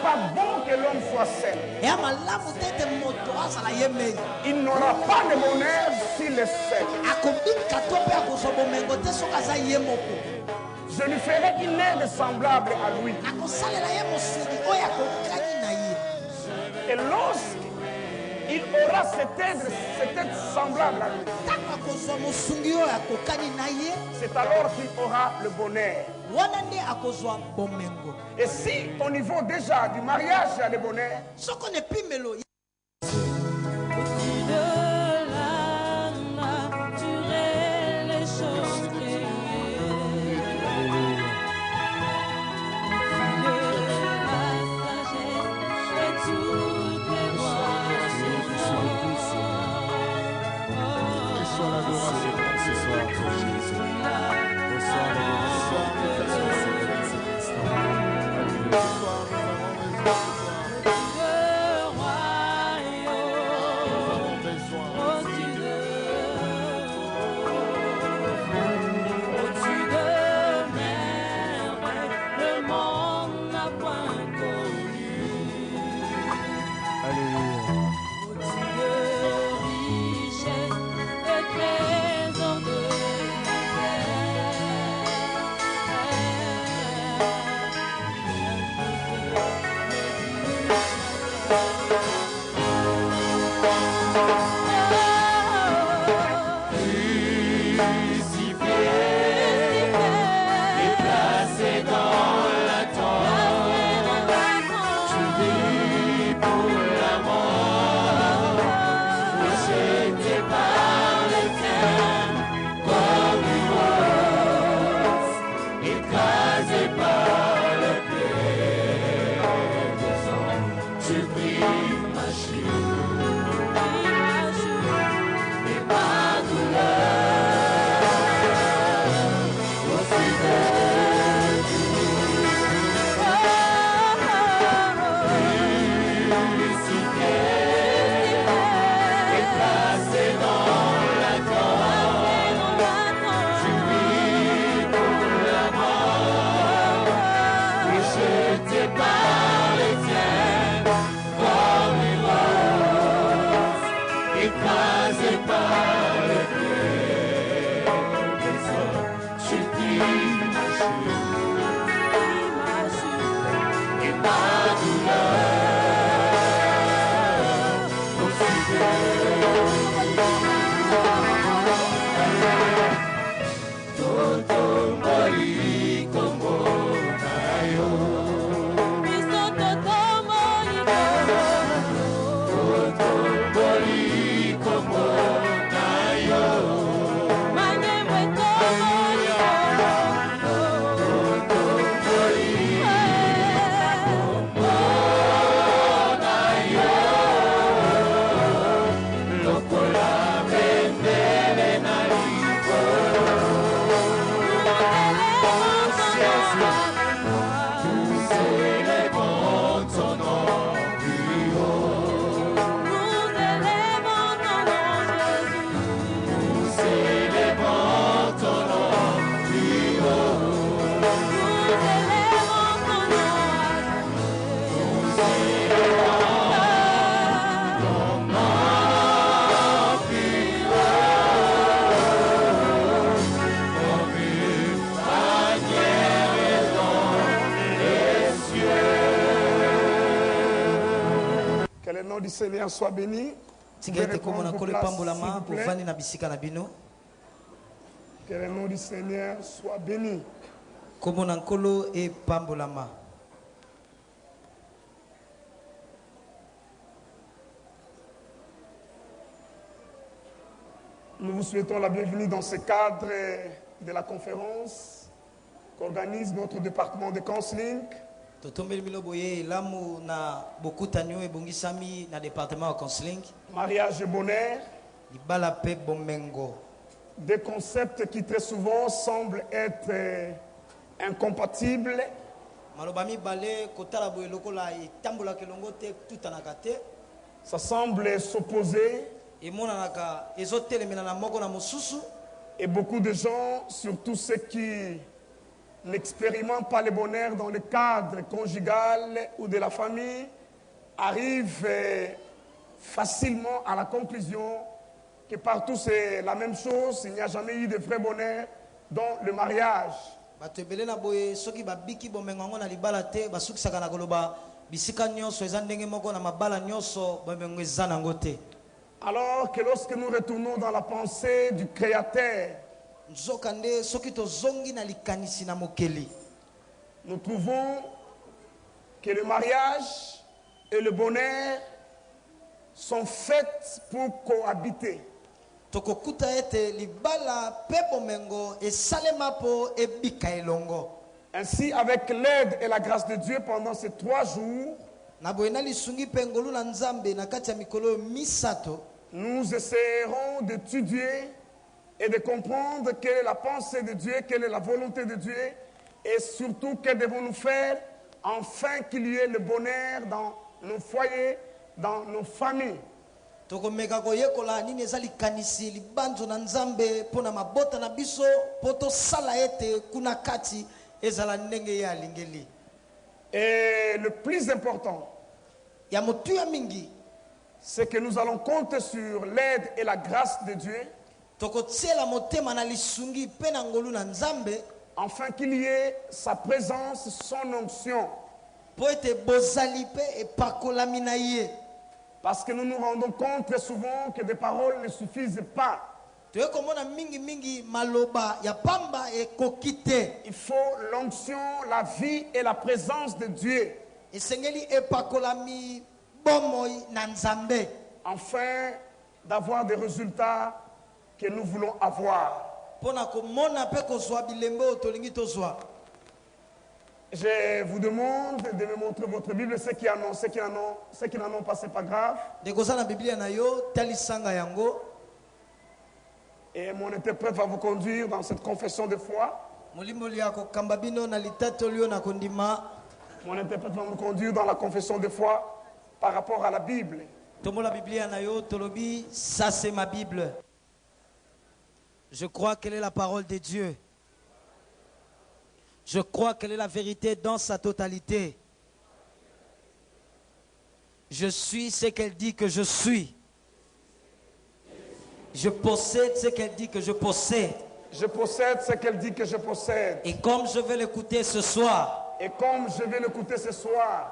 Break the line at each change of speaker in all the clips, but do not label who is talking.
pas bon que l'homme soit seul. Il n'aura pas de bonheur s'il est seul. Je lui ferai une aide semblable à lui. Et lorsqu'il aura cette aide semblable à lui, c'est alors qu'il aura le bonheur. Et si au niveau déjà du mariage il y a le bonheur, du Seigneur soit béni. Que le nom du Seigneur soit béni. Nous vous souhaitons la bienvenue dans ce cadre de la conférence qu'organise notre département de counseling. Mariage et bonheur. Des concepts qui très souvent semblent être incompatibles. Ça semble s'opposer. Et beaucoup de gens, surtout ceux qui n'expérimente pas le bonheur dans le cadre conjugal ou de la famille arrive facilement à la conclusion que partout c'est la même chose, il n'y a jamais eu de vrai bonheur dans le mariage. Alors que lorsque nous retournons dans la pensée du Créateur, nous trouvons que le mariage et le bonheur sont faits pour cohabiter. Ainsi, avec l'aide et la grâce de Dieu pendant ces 3 jours, nous essayerons d'étudier et de comprendre quelle est la pensée de Dieu, quelle est la volonté de Dieu, et surtout que devons-nous faire afin qu'il y ait le bonheur dans nos foyers, dans nos familles. Et le plus important, c'est que nous allons compter sur l'aide et la grâce de Dieu afin qu'il y ait sa présence, son onction. Parce que nous nous rendons compte très souvent que des paroles ne suffisent pas. Il faut l'onction, la vie et la présence de Dieu. Afin d'avoir des résultats que nous voulons avoir. Je vous demande de me montrer votre Bible. Ceux qui n'en ont pas, c'est pas grave. Et mon interprète va vous conduire dans cette confession de foi. Mon interprète va me conduire dans la confession de foi par rapport à la Bible.
Ça c'est ma Bible. Je crois qu'elle est la parole de Dieu. Je crois qu'elle est la vérité dans sa totalité. Je suis ce qu'elle dit que je suis. Je possède ce qu'elle dit que je possède.
Je possède ce qu'elle dit que je possède.
Et comme je vais l'écouter ce soir,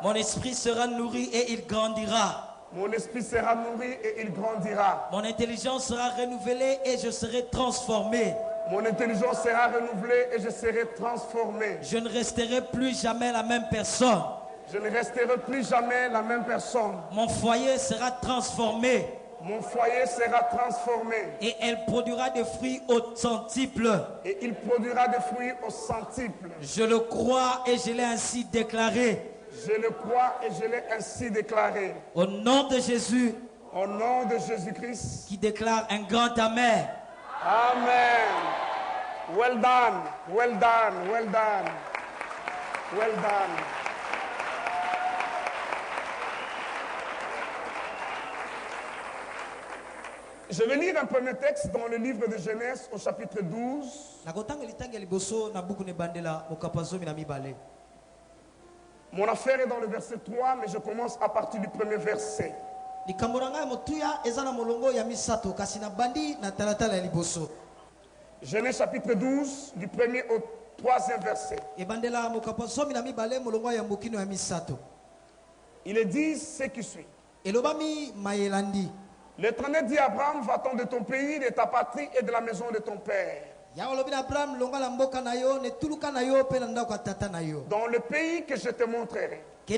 mon esprit sera nourri et il grandira.
Mon esprit sera nourri et il grandira.
Mon intelligence sera renouvelée et je serai transformé.
Mon intelligence sera renouvelée et je serai transformé.
Je ne resterai plus jamais la même personne.
Je ne resterai plus jamais la même personne.
Mon foyer sera transformé.
Mon foyer sera transformé.
Et elle produira des fruits au centuple.
Et il produira des fruits au centuple.
Je le crois et je l'ai ainsi déclaré.
Je le crois et je l'ai ainsi déclaré.
Au nom de Jésus.
Au nom de Jésus-Christ.
Qui déclare un grand amen.
Amen. Well done. Well done. Well done. Well done. Je vais lire un premier texte dans le livre de Genèse au chapitre 12. Mon affaire est dans le verset 3, mais je commence à partir du premier verset. Genèse chapitre 12, du premier au troisième verset. Il est dit ce qui suit. L'Éternel dit à Abraham, va-t'en de ton pays, de ta patrie et de la maison de ton père. Dans le pays que je te montrerai. Je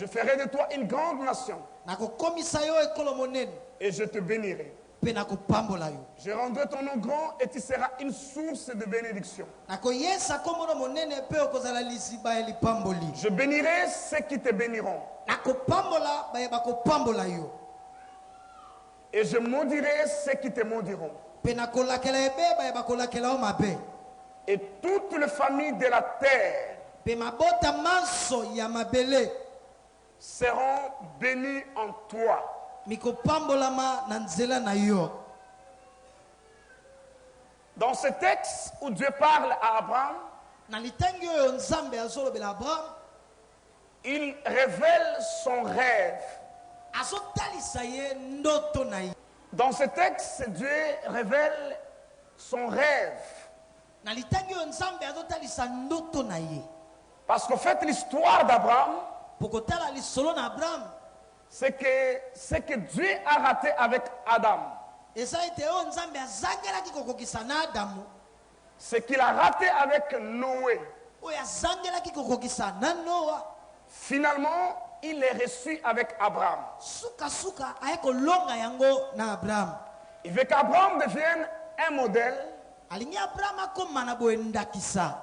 ferai de toi une grande nation. Et je te bénirai. Je rendrai ton nom grand et tu seras une source de bénédiction. Je bénirai ceux qui te béniront. Et je maudirai ceux qui te maudiront. Et toutes les familles de la terre seront bénies en toi. Dans ce texte où Dieu parle à Abraham,
na litangi oyo nzambe azolobela Abraham
il révèle son rêve.
azotalisa ye ndoto na ye.
Dans ce texte, Dieu révèle son rêve.
Na litangi oyo nzambe azotalisa ndoto na ye.
Parce qu'en fait, l'histoire d'Abraham,
Pokotala lisolo na Abraham
c'est que ce que Dieu a raté avec Adam,
eza ete oyo nzambe azangelaki kokokisa na Adamu,
ce qu'il a raté avec Noé,
oyo azangelaki kokokisa na Noa,
finalement, il est reçu avec Abraham.
suka aye kolonga yango na Abraham.
Il veut qu'Abraham devienne un modèle
Alingi Abraham akoma na boye ndakisa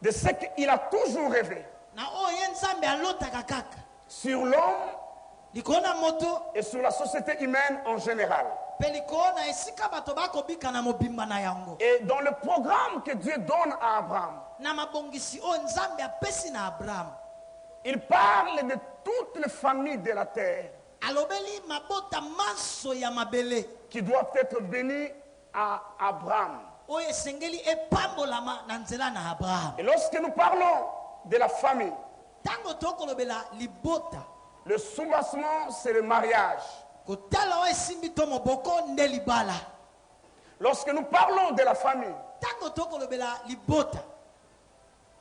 de ce qu'il a toujours rêvé
na oyo ye nzambe alotaka kaka
sur l'homme
likolo na moto
et sur la société humaine en général.
mpe likolo na esika bato bakobika na mobimba na yango.
Et dans le programme que Dieu donne à Abraham,
Na mabongisi oyo nzambe apesi na Abraham,
il parle de toutes les familles de la terre
alobeli mabota manso ya mabele
qui doivent être bénies à Abraham.
oyo esengeli epambolama na nzela na Abraham.
Et lorsque nous parlons de la famille,
Tango tokolobela libota,
le soubassement, c'est le mariage.
kotala oyo esimbi to moboko nde libala.
Lorsque nous parlons de la famille,
Tango tokolobela libota,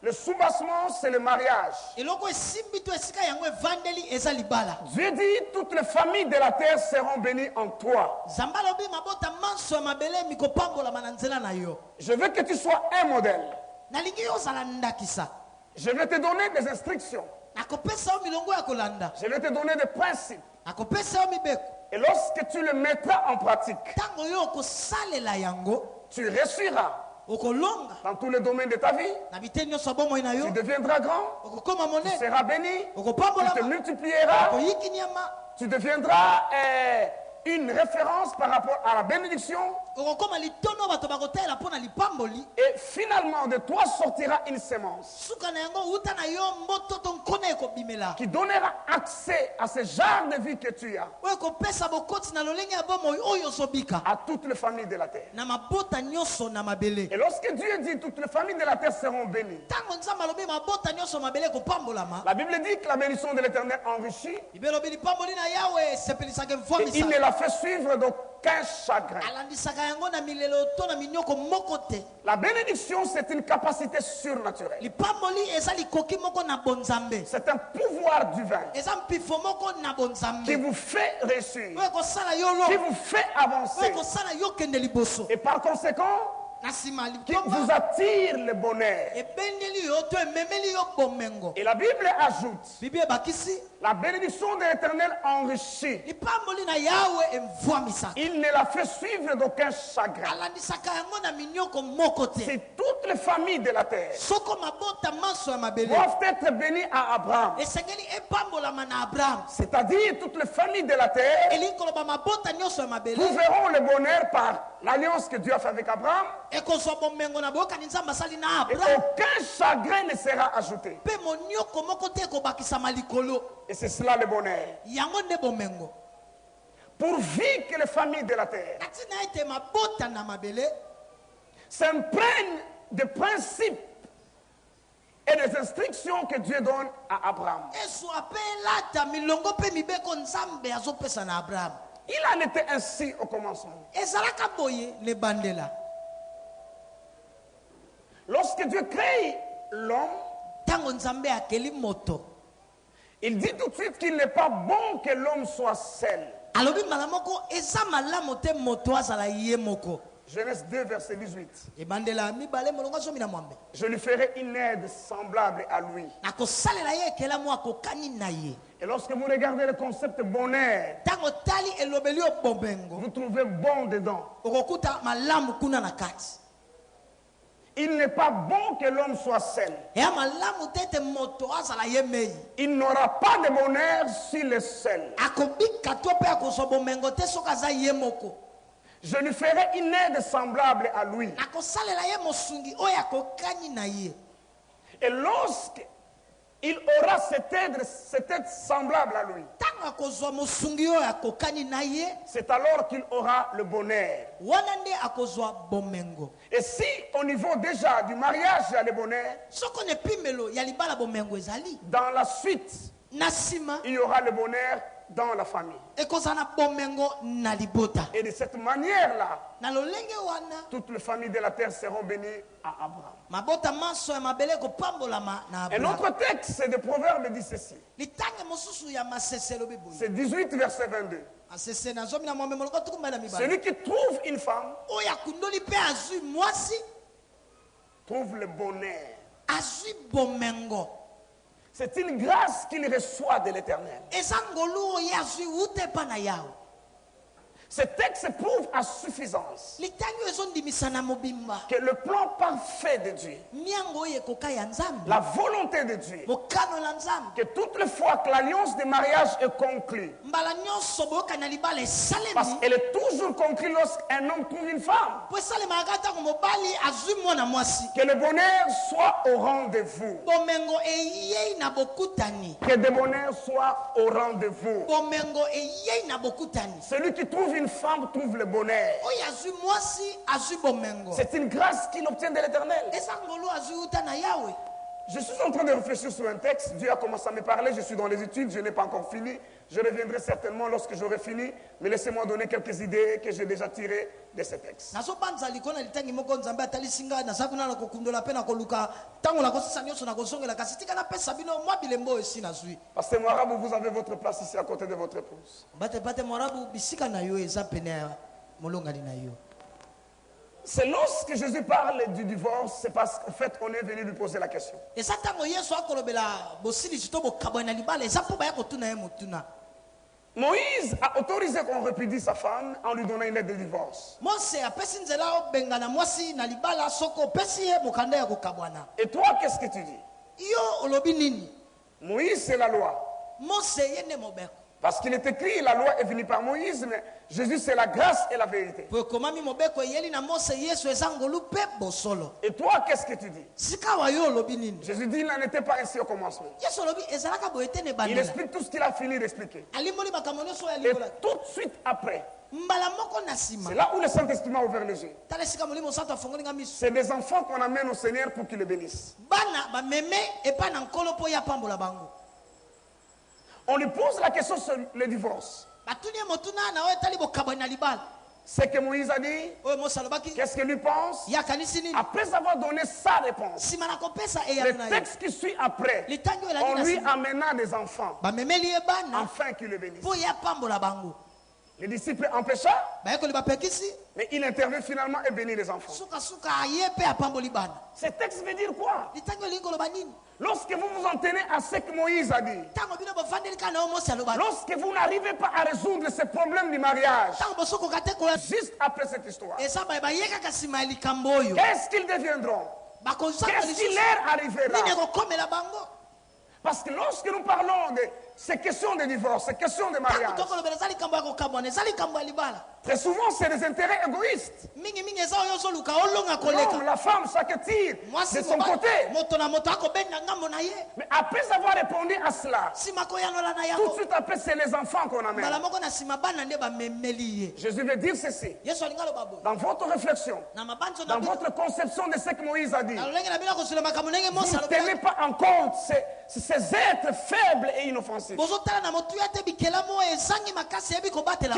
le soubassement, c'est le mariage.
eloko esimbi to esika yango evandeli eza libala.
Dieu dit, toutes les familles de la terre seront bénies en toi.
Nzambe alobi mabota manso ya mabele mikopambolama na nzela na yo.
Je veux que tu sois un modèle.
Nalingi yo ozala ndakisa.
Je vais te donner des instructions.
Nakopesa yo milongo ya kolanda.
Je vais te donner des principes.
Nakopesa yo mibeko.
Et lorsque tu le mettras en pratique,
Tango yo okosalela yango,
tu réussiras
okolonga
dans tous les domaines de ta vie.
na biteni nyonso ya bomoi na yo,
Tu deviendras grand,
okokoma
tu
monene,
seras béni, tu te
okopambolama,
multiplieras,
okoyiki nyama,
tu deviendras une référence par rapport à la bénédiction.
okokoma litono bato bakotela mpo na lipamboli.
Et finalement, de toi sortira une sémence
Suka na yango uta na yo mboto to nkona ekobimela
qui donnera accès à ce genre de vie que tu as
oyo ekopesa bokoti na lolenge ya bomoi oyo ozobika
à toutes les familles de la terre.
na mabota nyonso na mabele.
Et lorsque Dieu dit toutes les familles de la terre seront bénies,
Ntango nzambe alobi mabota nyonso mabele ekopambolama,
la Bible dit que la bénédiction de l'Éternel enrichit
Biblia elobi lipamboli na Yawe esepelisaka
et
mvwamisa,
il ne la fait suivre d'aucun chagrin.
alandisaka yango na milelo to na minyoko moko te.
La bénédiction, c'est une capacité surnaturelle.
Lipamboli eza likoki moko na bonzambe,
C'est un pouvoir divin
eza mpifo moko na
qui
bonzambe
vous fait réussir,
oyo ekosala yo
qui
lo,
vous fait
oyo
avancer
ekosala yo kende liboso,
et par conséquent,
na nsima
qui vous
litomba
attire le bonheur.
ebendeli yo to ememeli yo bomengo.
Et la Bible ajoute,
Biblia ebakisi
la bénédiction de l'Éternel enrichit.
lipamboli na Yawe emvwamisaka,
Il ne la fait suivre d'aucun chagrin.
alandisaka yango na minyoko moko te.
Si toutes les familles de la terre
Soko mabota manso ya mabele
doivent être bénies à Abraham,
esengeli epambolama na Abraham,
c'est-à-dire toutes les familles de la terre,
elingi koloba mabota nyonso ya mabele
trouveront le bonheur par l'alliance que Dieu a fait avec Abraham,
ekozwa bomengo na boyokani nzambe asali na
et
Abraham,
aucun chagrin ne sera ajouté.
mpe monioko moko te ekobakisama likolo.
Et c'est cela le bonheur.
Yango nde bomengo.
Pourvu que les familles de la terre
Kati na ete mabota na mabele
s'imprègnent des principes et des instructions que Dieu donne à Abraham.
ezwa mpe elata milongo mpe mibeko nzambe azopesa na Abraham.
Il en était ainsi au commencement.
Ezalaka boye na ebandela.
Lorsque Dieu crée l'homme,
Ntango nzambe akeli moto,
il dit tout de suite qu'il n'est pas bon que l'homme soit seul.
alobi mbala moko eza malamu te moto azala ye moko.
Genèse 2, verset 18.
Ebandela mibale molongo zomi na mwambe.
Je lui ferai une aide semblable à lui.
Nakosalela ye ekelamu akokani na ye.
Et lorsque vous regardez le concept bonheur,
Ntango tali elobeli yo bomengo,
vous trouvez bon dedans.
okokuta malamu kuna na kati.
Il n'est pas bon que l'homme soit seul.
Eya malamu te ete moto azala ye mei.
Il n'aura pas de bonheur s'il est seul.
Akobika to mpe akozwa bomengo te soki aza ye moko.
Je lui ferai une aide semblable à lui.
Nakosalela ye mosungi oyo akokani na ye.
Et lorsque il aura cette aide semblable à lui,
Ntango
c'est alors qu'il aura le bonheur. Et si au niveau déjà du mariage, il y a le bonheur, dans la suite, il y aura le bonheur dans la famille. Et de cette manière-là, toutes les familles de la terre seront bénies à Abraham. Un autre texte, c'est de Proverbes, dit ceci. C'est 18, verset 22. Celui qui trouve une femme trouve le bonheur. C'est une grâce qu'il reçoit de l'Éternel. Ce texte prouve à suffisance que le plan parfait de Dieu, la volonté de Dieu, que toutes les fois que l'alliance de mariage est conclue, parce qu'elle est toujours conclue lorsqu'un homme trouve une femme, que le bonheur soit au rendez-vous, que le bonheur soit au rendez-vous. Celui qui trouve une femme trouve le bonheur. C'est une grâce qu'il obtient de l'Éternel. Je suis en train de réfléchir sur un texte. Dieu a commencé à me parler. Je suis dans les études. Je n'ai pas encore fini. Je reviendrai certainement lorsque j'aurai fini. Mais laissez-moi donner quelques idées que j'ai déjà tirées de ce texte. Pasteur Moarabou, vous avez votre place ici à côté de votre épouse. C'est lorsque Jésus parle du divorce, c'est parce qu'en fait on est venu lui poser la question. Moïse a autorisé qu'on répudie sa femme en lui donnant une lettre de divorce. Et toi, qu'est-ce que tu dis? Moïse, c'est la loi. Parce qu'il est écrit, la loi est venue par Moïse, mais Jésus, c'est la grâce et la vérité. Et toi, qu'est-ce que tu dis? Jésus dit, il n'en était pas ainsi au commencement. Il explique tout ce qu'il a fini d'expliquer. Et tout de suite après, c'est là où le Saint-Esprit a ouvert les yeux. C'est des enfants qu'on amène au Seigneur pour qu'il les bénisse. On lui pose la question sur le divorce. C'est que Moïse a dit, qu'est-ce qu'il lui pense? Après avoir donné sa réponse, le texte qui suit après, on lui amena des enfants, afin qu'il le bénisse. Les disciples empêcha, mais il intervient finalement et bénit les enfants. Ce texte veut dire quoi? Lorsque vous vous en tenez à ce que Moïse a dit, lorsque vous n'arrivez pas à résoudre ce problème du mariage, juste après cette histoire, qu'est-ce qu'ils deviendront? Qu'est-ce qui leur arrivera? Parce que lorsque nous parlons de ces questions de divorce, ces questions de mariage, très souvent c'est des intérêts égoïstes. Non, la femme, chaque tire de son côté. Mais après avoir répondu à cela, tout de suite après c'est les enfants qu'on amène. Jésus veut dire ceci. Dans votre réflexion, dans votre conception de ce que Moïse a dit, vous ne tenez pas en compte ces êtres faibles et inoffensifs qui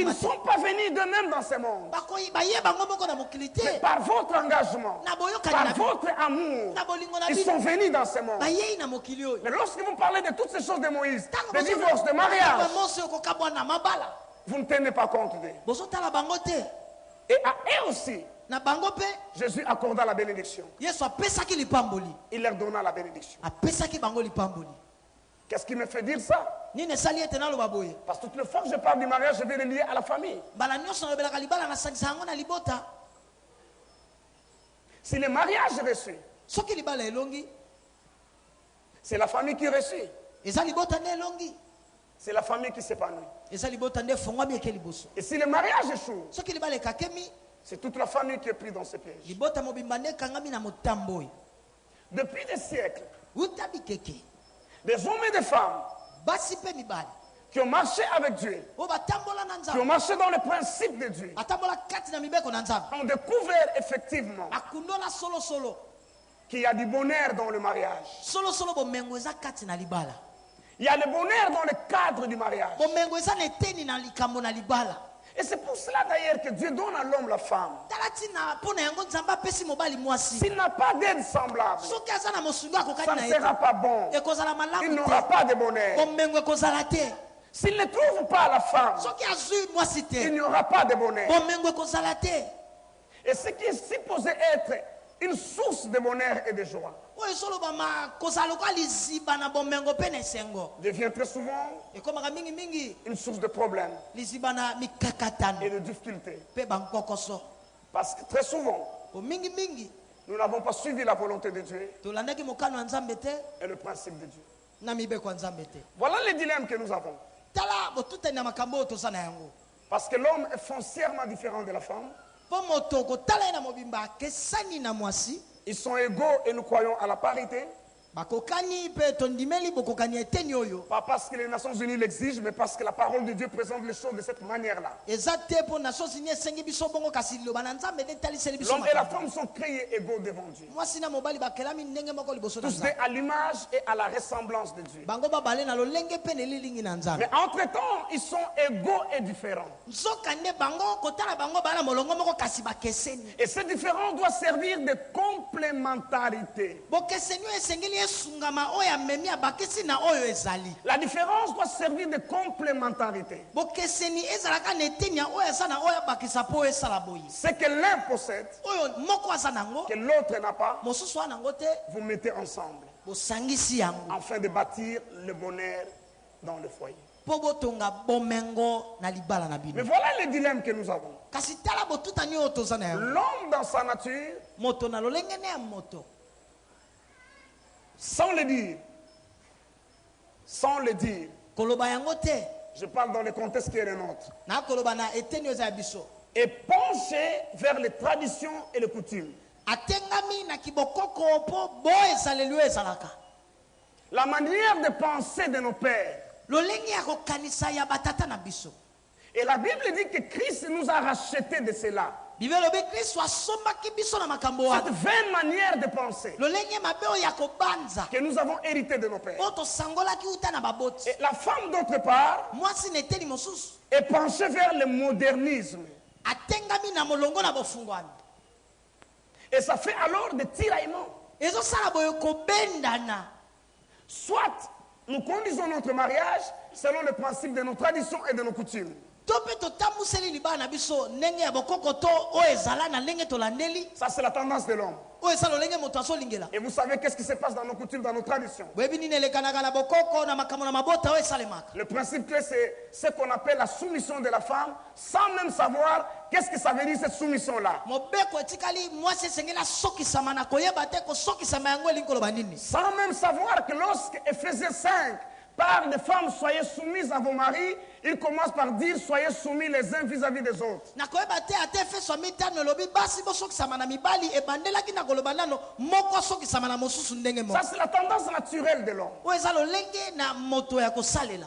ne sont pas venus d'eux-mêmes dans ce monde. Mais par votre engagement, par votre amour, ils sont venus dans ce monde. Mais lorsque vous parlez de toutes ces choses de Moïse, de divorce, de mariage, vous ne tenez pas compte d'eux. Et à eux aussi, Jésus accorda la bénédiction. Il leur donna la bénédiction. Qu'est-ce qui me fait dire ça? Parce que toutes les fois que je parle du mariage, je vais le lier à la famille. Si le mariage est reçu, c'est la famille qui est reçue. C'est la famille qui s'épanouit. Et si le mariage échoue, c'est toute la famille qui est prise dans ce piège. Depuis des siècles, des hommes et des femmes qui ont marché avec Dieu,
oyo batambola na
qui ont
nzambe
marché dans les principes de Dieu,
batambola kati na mibeko na nzambe
ont découvert effectivement
bakundola solosolo
qu'il y a du bonheur dans le mariage.
solosolo bomengo eza kati na libala
Il y a le bonheur dans le cadre du mariage.
bomengo eza na eteni na likambo na libala
Et c'est pour cela d'ailleurs que Dieu donne à l'homme la femme.
tala ntina mpo na yango nzambe apesi mobali mwasi
S'il n'a pas d'aide semblable,
soki aza na mosungu
ça
akokani
ne
na ye
sera pas bon.
ekozala
Il
malamu
n'aura
te
pas de bonheur.
bomengo ekozala te
S'il ne trouve pas la femme,
soki azwi mwasi
il
te
n'y aura pas de bonheur.
bomengo ekozala te
Et ce qui est supposé être une source de bonheur et de joie
oyo ezolobama kozala lokola liziba na bomengo mpe na esengo
devient très souvent
ekomaka mingimingi
une source de problèmes
liziba na
et
mikakatano
de difficultés.
mpe bankokoso
Parce que très souvent,
po mingimingi
nous n'avons pas suivi la volonté de Dieu
tolandaki mokano ya nzambe te
et le principe de Dieu.
na mibeko ya nzambe te
Voilà les dilemmes que nous avons.
tala botutani na makambo oyo toza na yango
Parce que l'homme est foncièrement différent de la femme.
mpo moto kotala ye na mobimba akesani na mwasi
Ils sont égaux et nous croyons à la parité.
bakokani mpe tondimeli bokokani ya eteni oyo
Pas parce que les Nations Unies l'exigent, mais parce que la parole de Dieu présente les choses de cette manière-là.
eza te mpo nations unis esengi biso bongo kasi liloba na nzambe nde etaliseli biso
L'homme et la
makambo.
femme sont créés égaux devant Dieu.
mwasi na mobali bakelami ndenge moko liboso na
Tous deux
nzambe
à l'image et à la ressemblance de Dieu.
bango babale na lolenge mpe na elilingi na nzambe
Mais entre-temps, ils sont égaux et différents.
nzoka nde bango kotala bango bala molongo moko kasi bakeseni
Et ces différents doivent servir de complémentarité.
bokeseni oyo esengeli esungama oyo amemi abakisi na oyo ezali
La différence doit servir de complémentarité.
bokeseni ezalaka na eteni ya oyo eza na oyo abakisa mpo oyo esala boye
Ce que l'un possède,
oyo moko aza nango
que l'autre n'a pas,
mosusu wana yango te
vous mettez ensemble
bosangisi yango
afin de bâtir le bonheur dans le foyer.
mpo botonga bomengo na libala na
Mais
bino
voilà le dilemme que nous avons.
kasi tala botutani oyo toza na yango
L'homme dans sa nature,
moto na lolenge ne ya moto
sans le dire,
koloba yango te
je parle dans le contexte qui est le nôtre,
na koloba na eteni oyo eza ya biso
est penché vers les traditions et les coutumes.
atengami na kibokoko mpo boyo ezaleli oyo ezalaka
La manière de penser de nos pères.
lolenge ya kokanisa ya batata na biso
Et la Bible dit que Christ nous a rachetés de cela.
bible elobi kristo asombaki biso na makambo
Cette
wana
vaine manière de penser
lolenge mabe oyo ya kobanza
que nous avons hérité de nos pères.
oyo tosangolaki uta na baboti
Et la femme, d'autre part,
mwasi na eteni mosusu
est penchée vers le modernisme.
atengami na molongo na bofungwani
Et ça fait alors des tiraillements.
ezosala boye kobendana
Soit nous conduisons notre mariage selon le principe de nos traditions et de nos coutumes.
to mpe totambuseli libala na biso ndenge ya bokoko to oyo ezala na ndenge tolandeli
Ça, c'est la tendance de l'homme.
oyo eza lolenge moto azolingela
Et vous savez qu'est-ce qui se passe dans nos coutumes, dans nos traditions.
boyebi nini elekanaka na bokoko na makambo na mabota oyo esalemaka
Le principe clé, c'est ce qu'on appelle la soumission de la femme, sans même savoir qu'est-ce que ça veut dire cette soumission-là.
mobeko etikali mwasi esengeli asokisama na koyeba te kosokisama yango elingi koloba nini
Sans même savoir que lorsque Ephésiens 5 parle des femmes, soyez soumises à vos maris, il commence par dire, soyez soumis les uns vis-à-vis des autres.
na koyeba te ata efeso ya mitano elobi basi bosokisama na mibali ebandelaki na koloba nano moko asokisama na mosusu ndenge moko
Ça, c'est la tendance naturelle de l'homme.
oyo eza lolenge na moto ya kosalela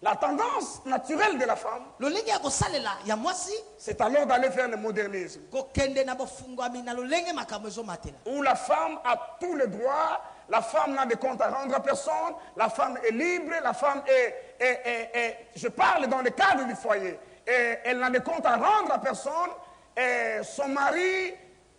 La tendance naturelle de la femme,
lolenge ya kosalela ya mwasi
c'est alors d'aller vers le modernisme,
kokende na bofungwami na lolenge makambo ezomatela
où la femme a tous les droits, la femme n'a de compte à rendre à personne, la femme est libre, la femme je parle dans le cadre du foyer, et elle n'a de compte à rendre à personne, et son mari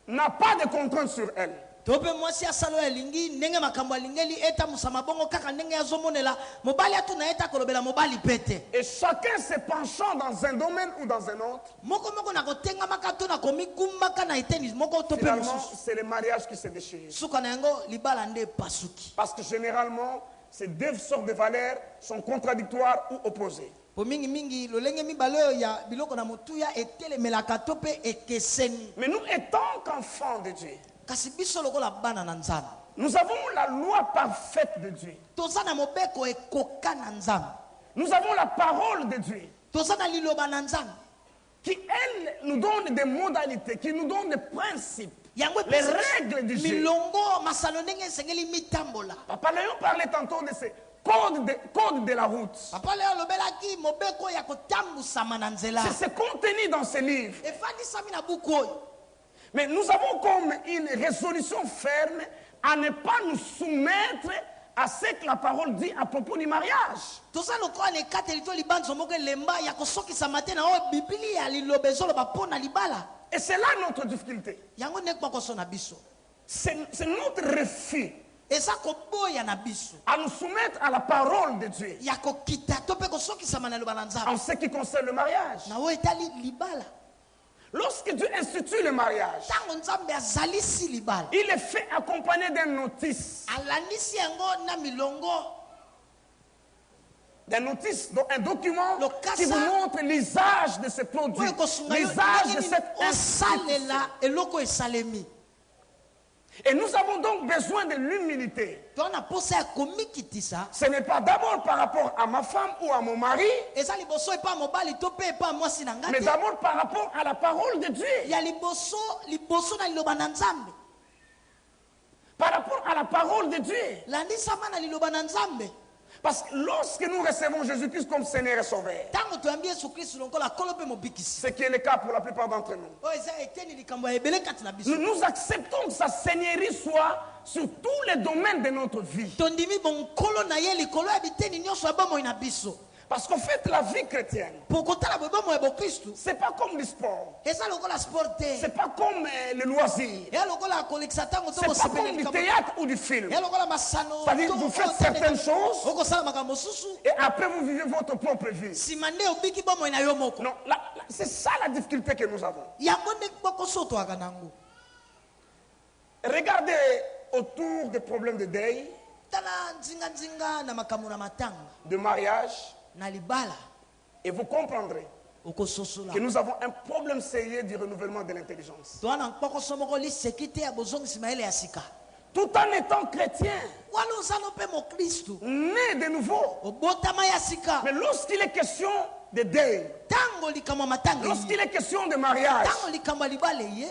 n'a pas de contrainte sur elle.
to mpe mwasi asala oyo alingi ndenge makambo alingeli etamusa mabongo kaka ndenge azomonela mobali atuna ye te akolobela mobali mpe te
Et chacun se penchant dans un domaine ou dans un autre,
moko moko na kotengamaka to na komigumbaka na eteni moko to mpe
finalement,
mosusu
c'est le mariage qui se déchire.
suka na yango libala nde epasuki
Parce que généralement, ces deux sortes de valeurs sont contradictoires ou opposées.
po mingimingi lolenge mibale oyo ya biloko na motuya etelemelaka to mpe ekeseni
Mais nous, étant qu'enfants de Dieu,
kasi biso lokola bana na nzambe
nous avons la loi parfaite de Dieu.
toza na mobeko ekoka na nzambe
Nous avons la parole de Dieu
toza na liloba na nzambe
qui, elle, nous donne des modalités, qui nous donne des principes,
yango
les
epesi
règles du jeu.
milongo masano ndenge esengeli mitambola
Papa Léon parlait tantôt de ces code de la route.
papa leo alobelaki mobeko ya kotambusama na nzela
C'est contenu dans ce livre.
efandisami na buku oyo.
Mais nous avons comme une résolution ferme à ne pas nous soumettre à ce que la parole dit à propos du mariage.
toza lokola na ekateli to libanzo moko elemba ya kosokisama te na oyo biblia liloba ezoloba mpo na libala.
Et c'est là notre difficulté.
yango ndenge bakoso na biso
C'est notre refus
eza koboya na biso
à nous soumettre à la parole de Dieu
ya kokita to mpe kosokisama na liloba na
en
nzambe
ce qui concerne le mariage.
na oyo etali libala.
Lorsque Dieu institue le mariage,
ntango nzambe azalisi libala
il est fait accompagné d'un notice.
alandisi yango na milongo
D'un notice, donc un document
Le
qui vous montre l'usage de ce produit,
oyo kosunga yo
l'usage de
ndenge
cette
nini
institution.
osalela eloko esalemi.
Et nous avons donc besoin de l'humilité.
to na posa ya komikitisa
Ce n'est pas d'abord par rapport à ma femme ou à mon mari,
eza liboso epa mobali to mpe epa mwasi na ngai
mais
te
d'abord par rapport à la parole de Dieu.
ya liboso na liloba na nzambe
Par rapport à la parole de Dieu.
landisama na liloba na nzambe.
Parce que lorsque nous recevons Jésus-Christ comme Seigneur et Sauveur,
ntango toyambi yesu kristu lokola kolo mpe mobikisi
ce qui est le cas pour la plupart d'entre nous,
oyo eza eteni likambo ya ebele kati na biso
nous acceptons que sa seigneurie soit sur tous les domaines de notre vie.
tondimi bonkolo na ye likolo ya biteni nyonso ya bomoi na biso
Parce qu'en fait, la vie chrétienne,
mpo kotala boye bomoi ya bokristu
c'est pas comme le sport,
eza lokola sport te
c'est pas comme le loisir,
eya lokola kolekisa ntango to
c'est pas
kosepela
comme du
likambo
théâtre ou du film.
eya lokola masano
C'est-à-dire que vous faites certaines choses
okosala makambo mosusu
et après vous vivez votre propre vie.
nsima nde obiki bomoi na yo moko
Non, c'est ça la difficulté que nous avons.
yango nde bokoso toyaka nango.
Regardez autour des problèmes de deuil,
tala nzinga na makambo na matanga
de mariage,
na libala
et vous comprendrez
okososola
que nous avons un problème sérieux du renouvellement de l'intelligence.
toa na mpokoso moko liseki te ya bozongisima ele ya sika
Tout en étant chrétien,
wala ozala mpe mokristu
né de nouveau.
obotama ya sika
Mais lorsqu'il est question de deuil,
ntango likambo ya matanga
lorsqu'il
eye
est question de mariage,
ntango likambo ya libala eye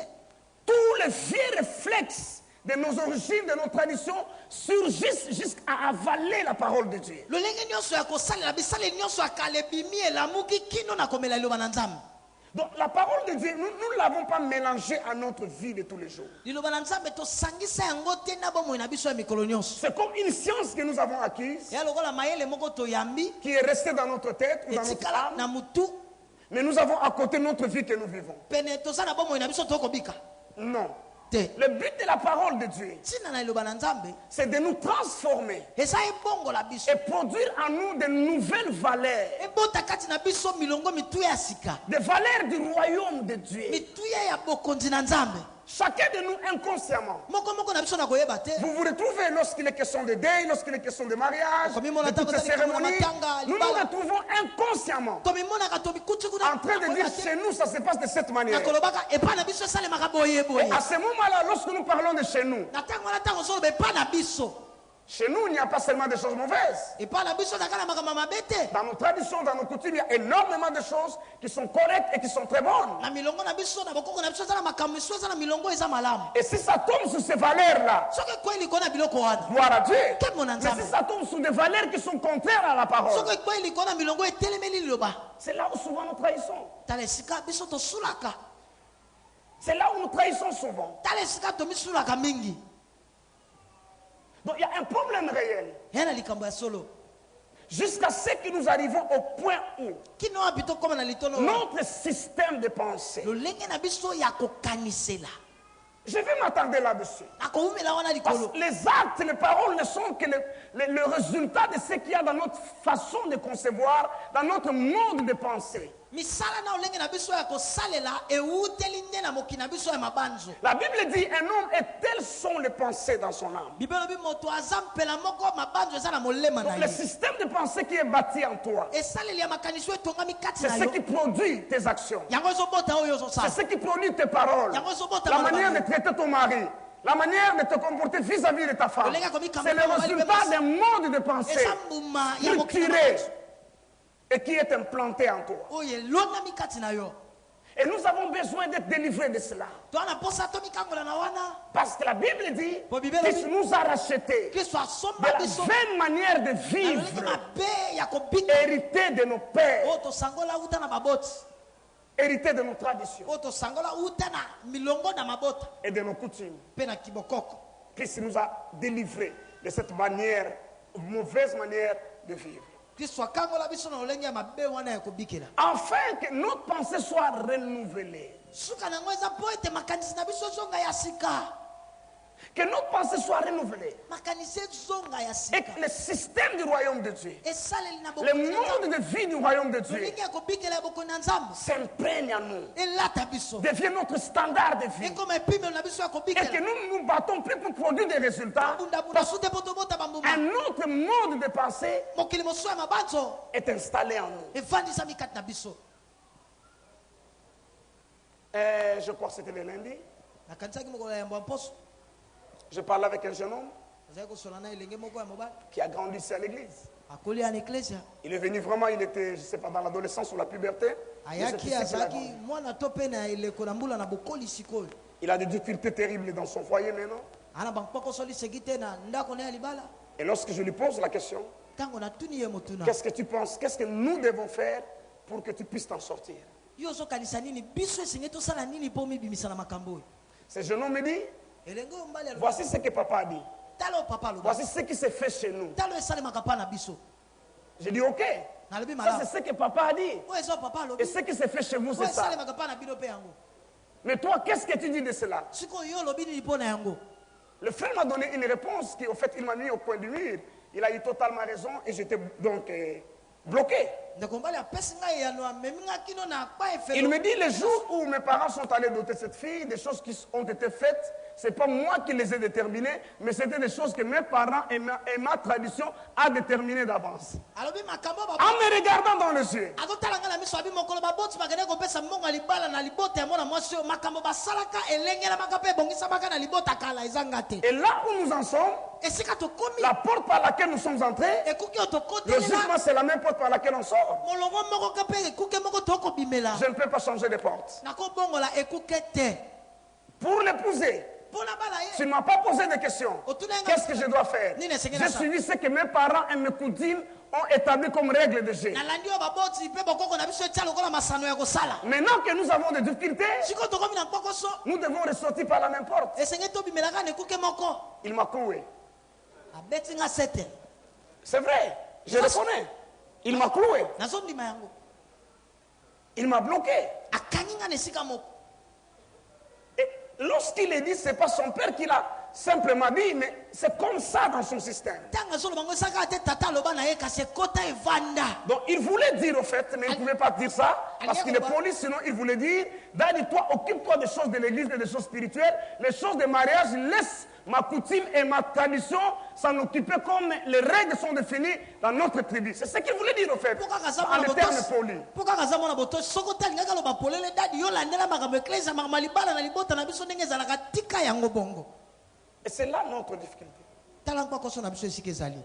tous les vieux réflexes de nos origines, de nos traditions, surgissent jusqu'à avaler la parole de Dieu.
lolenge nyonso ya kosalela bisaleli nyonso ya kala ebimi elamuki kino na komela liloba na nzambe.
Donc la parole de Dieu, nous ne l'avons pas mélangée à notre vie de tous les jours.
liloba na nzambe tosangisa yango te na bomoi na biso ya mikolo nyonso
C'est comme une science que nous avons acquise,
eya lokola mayele moko toyambi
qui est restée dans notre tête ou dans notre
etikala na
âme,
mutu
mais nous avons à côté notre vie que nous vivons.
pene toza na bomoi na biso tokobika
Non.
te.
Le but de la parole de Dieu,
ntina na liloba na nzambe
c'est de nous transformer
eza ebongola biso
et produire en nous de nouvelles valeurs,
ebota kati na biso milongo mituya ya sika
des valeurs du royaume de Dieu.
mituya ya bokonzi na nzambe.
Chacun de nous inconsciemment.
moko na biso na koyeba te
Vous vous retrouvez lorsqu'il est question de deuil, lorsqu'il est question de mariage,
Komimona
de toutes
tango
ces
tali komona
cérémonies.
matanga,
Nous nous
libala.
retrouvons inconsciemment
tomimonaka tomikuti kuna
en train de dire chez nous, ça se passe de cette manière.
na kolobaka epa na biso esalemaka boye boye
Et à ce moment-là, lorsque nous parlons de chez nous,
na ntango wana ntango ozoloba epa na biso
chez nous, il n'y a pas seulement des choses mauvaises.
epa na biso zaka na makambo mabe te.
Dans nos traditions, dans nos coutumes, il y a énormément de choses qui sont correctes et qui sont très bonnes.
na milongo na biso na bokoko na biso eza na makambo misu eza na milongo eza malamu
Et si ça tombe sur ces valeurs-là,
soki ekwei likolo na biloko wana
gloire à Dieu.
Quel mon
Mais
ensemble.
si ça tombe sur des valeurs qui sont contraires à la parole,
soki ekwei likolo na milongo etelemeli liloba
c'est là où souvent nous trahissons.
tala esika biso tosulaka
C'est là où nous trahissons souvent.
tala esika tomisulaka mingi
Donc il y a un problème réel.
eya na likambo ya solo
Jusqu'à ce que nous arrivons au point où
kino wapi tokóma na litolo wana.
notre système de pensée,
lolenge na biso ya kokanisela
je vais m'attendre là-dessus.
na koumela wana
Parce
likolo
que les actes, les paroles ne sont que le résultat de ce qu'il y a dans notre façon de concevoir, dans notre mode de pensée.
misala na olenge na biso ya kosalela euteli nde na mokili na biso ya mabanzo.
La Bible dit un homme et telles sont les pensées dans son âme.
Bible lobi moto aza mpela moko mabanzo eza na molema na
Donc le
ye
système de pensée qui est bâti en toi,
esaleli ya makanisi oyo etongami kati
c'est
na
ce
yo
qui produit tes actions.
yango ezobota oyo
C'est
ozosala
ce qui produit tes paroles. La manière de traiter ton mari. La manière de te comporter vis-à-vis de ta femme. C'est le résultat d'un mode de pensée
eza mbuma ya mokili na
structuré
biso
et qui est implanté en toi.
oyo elongami kati na yo.
Et nous avons besoin d'être délivrés de cela.
toana posa tomikangola na wana
Parce que la Bible dit
Po Bible
qu'il
dit-
nous a rachetés
kristo
de
asomba
la
biso
vaine manière de
na lolenge
vivre
mabe ya kobika
héritée de nos pères,
oyo tosangola uta na baboti
héritée de nos traditions
oyo tosangola uta na milongo na mabota
et de nos coutumes.
mpe na kibokoko.
Christ nous a délivrés de cette manière, mauvaise manière de vivre.
kristo akangola biso na lolenge ya mabe wana ya kobikela
Afin que notre pensée soit renouvelée.
suka nango eza mpo ete makanisi na biso ezonga ya sika
Que notre pensée soit renouvelée.
makanisi ezonga ya
Et
sika
que le système du royaume de Dieu,
esaleli na
le
bokoli na
monde
nzambe
de vie du royaume de Dieu,
lolenge ya kobikela ya bokoli na nzambe
s'imprègne en nous,
elata biso
devient notre standard de vie.
ekoma epimelo na biso ya
Et que
kobikela
nous ne nous battons plus pour produire des résultats.
bundabunda su te po tobota bambuma
Un autre mode de pensée
mokili mosusu ya mabanzo
est installé en nous.
evandisami kati na biso.
Je crois que c'était le lundi.
nakanisaki mokolo ya yambo ya mposo
Je parlais avec un jeune homme
azali kosola na elenge moko ya mobali
qui a grandi ici à l'église.
akoli ya na eklesia
Il est venu vraiment, il était, je ne sais pas, dans l'adolescence ou la puberté. Mais c'est
ayaki
ici qu'il a
azalaki
grandi.
mwana to mpe na eleko na mbula na bokoli sikoyo
Il a des difficultés terribles dans son foyer maintenant.
ana bankpokosoli seki te na ndako na ya libala.
Et lorsque je lui pose la question,
ntango natuni ye motuna
qu'est-ce que tu penses, qu'est-ce que nous devons faire pour que tu puisses t'en sortir?
yo ozokanisa nini biso esenge tosala nini mpo mibimisa na makambo oyo.
Ce jeune homme me dit,
elenge oyo mbali alobi,
voici ce que papa a dit.
tala oyo papa alobi
Voici ce qui se fait chez nous.
tala oyo esalemaka mpa na biso.
J'ai dit, ok.
nalobi
Ça,
malamu
c'est ce que papa a dit.
oyo eza oyo papa
Et
alobi
ce qui se fait chez vous,
oyo
c'est ça.
esalemaka mpa na bino mpe yango.
Mais toi, qu'est-ce que tu dis de cela?
sikoyo yo olobi nini mpo na yango.
Le frère m'a donné une réponse qui, au fait, il m'a mis au coin du mur. Il a eu totalement raison et j'étais donc bloqué.
ndeko mbali apesi ngai eyano amemi nga kino na akpa
Il
efelo.
me dit, les jours où mes parents sont allés doter cette fille, des choses qui ont été faites, c'est pas moi qui les ai déterminées, mais c'était des choses que mes parents et ma tradition a déterminées d'avance.
alobi makambo
En me regardant dans les yeux,
akotala ngai na miso abi mokolo baboti bakende kopesa mbongo ya libala na libota ya mwana mwasi oyo makambo basalaka elengelamaka mpe ebongisamaka na libota kala ezanga te.
et là où nous en sommes,
esika tokomi
la porte par laquelle nous sommes entrés,
ekuki oyo tokotelela
logiquement, c'est la même porte par laquelle on sort.
molongo moko ka mpe ekuke moko tokobimela
Je ne peux pas changer de porte.
nakobongola ekuke te
Pour l'épouser,
mpona bala
tu
ye
ne m'as pas posé de questions.
otunanga
Qu'est-ce que je dois faire?
Nini esengeli
J'ai
asa?
suivi ce que mes parents et mes cousines ont établi comme règle de jeu.
nalandi oyo baboti mpe bokoko na biso etia lokola masano ya kosala.
Maintenant que nous avons des difficultés,
sikoyo tokomi na mpokoso
nous devons ressortir par la même porte.
esengeli tobimelaka na ekuke moko
Il m'a cloué.
abeti nga sete
C'est vrai, je reconnais. Il m'a cloué.
nazondima yango
Il m'a bloqué.
akangi nga na esika moko.
Et lorsqu'il est dit, ce n'est pas son père qui l'a simplement dit, mais c'est comme ça dans son système.
ntango azoloba ngo esaka te tata aloba na ye kasi ekota evanda.
Donc il voulait dire au fait, mais il ne pouvait pas dire ça, parce qu'il est poli, sinon il voulait dire, Dadi, toi, occupe-toi des choses de l'église et des choses spirituelles, les choses de mariage, laisse ma coutume et ma tradition s'en occuper comme les règles sont définies dans notre tribu. C'est ce qu'il voulait dire au fait,
mpo kaka aza
en
mwana
les termes
botosi
polis.
mpo kaka aza mwana botosi soki otalingaki aloba polele dadi yo landela makambo eklesi makambo ya libala na libota na biso ndenge ezalaka tika yango bongo.
Et c'est là notre difficulté.
tala mpokoso na biso esika ezali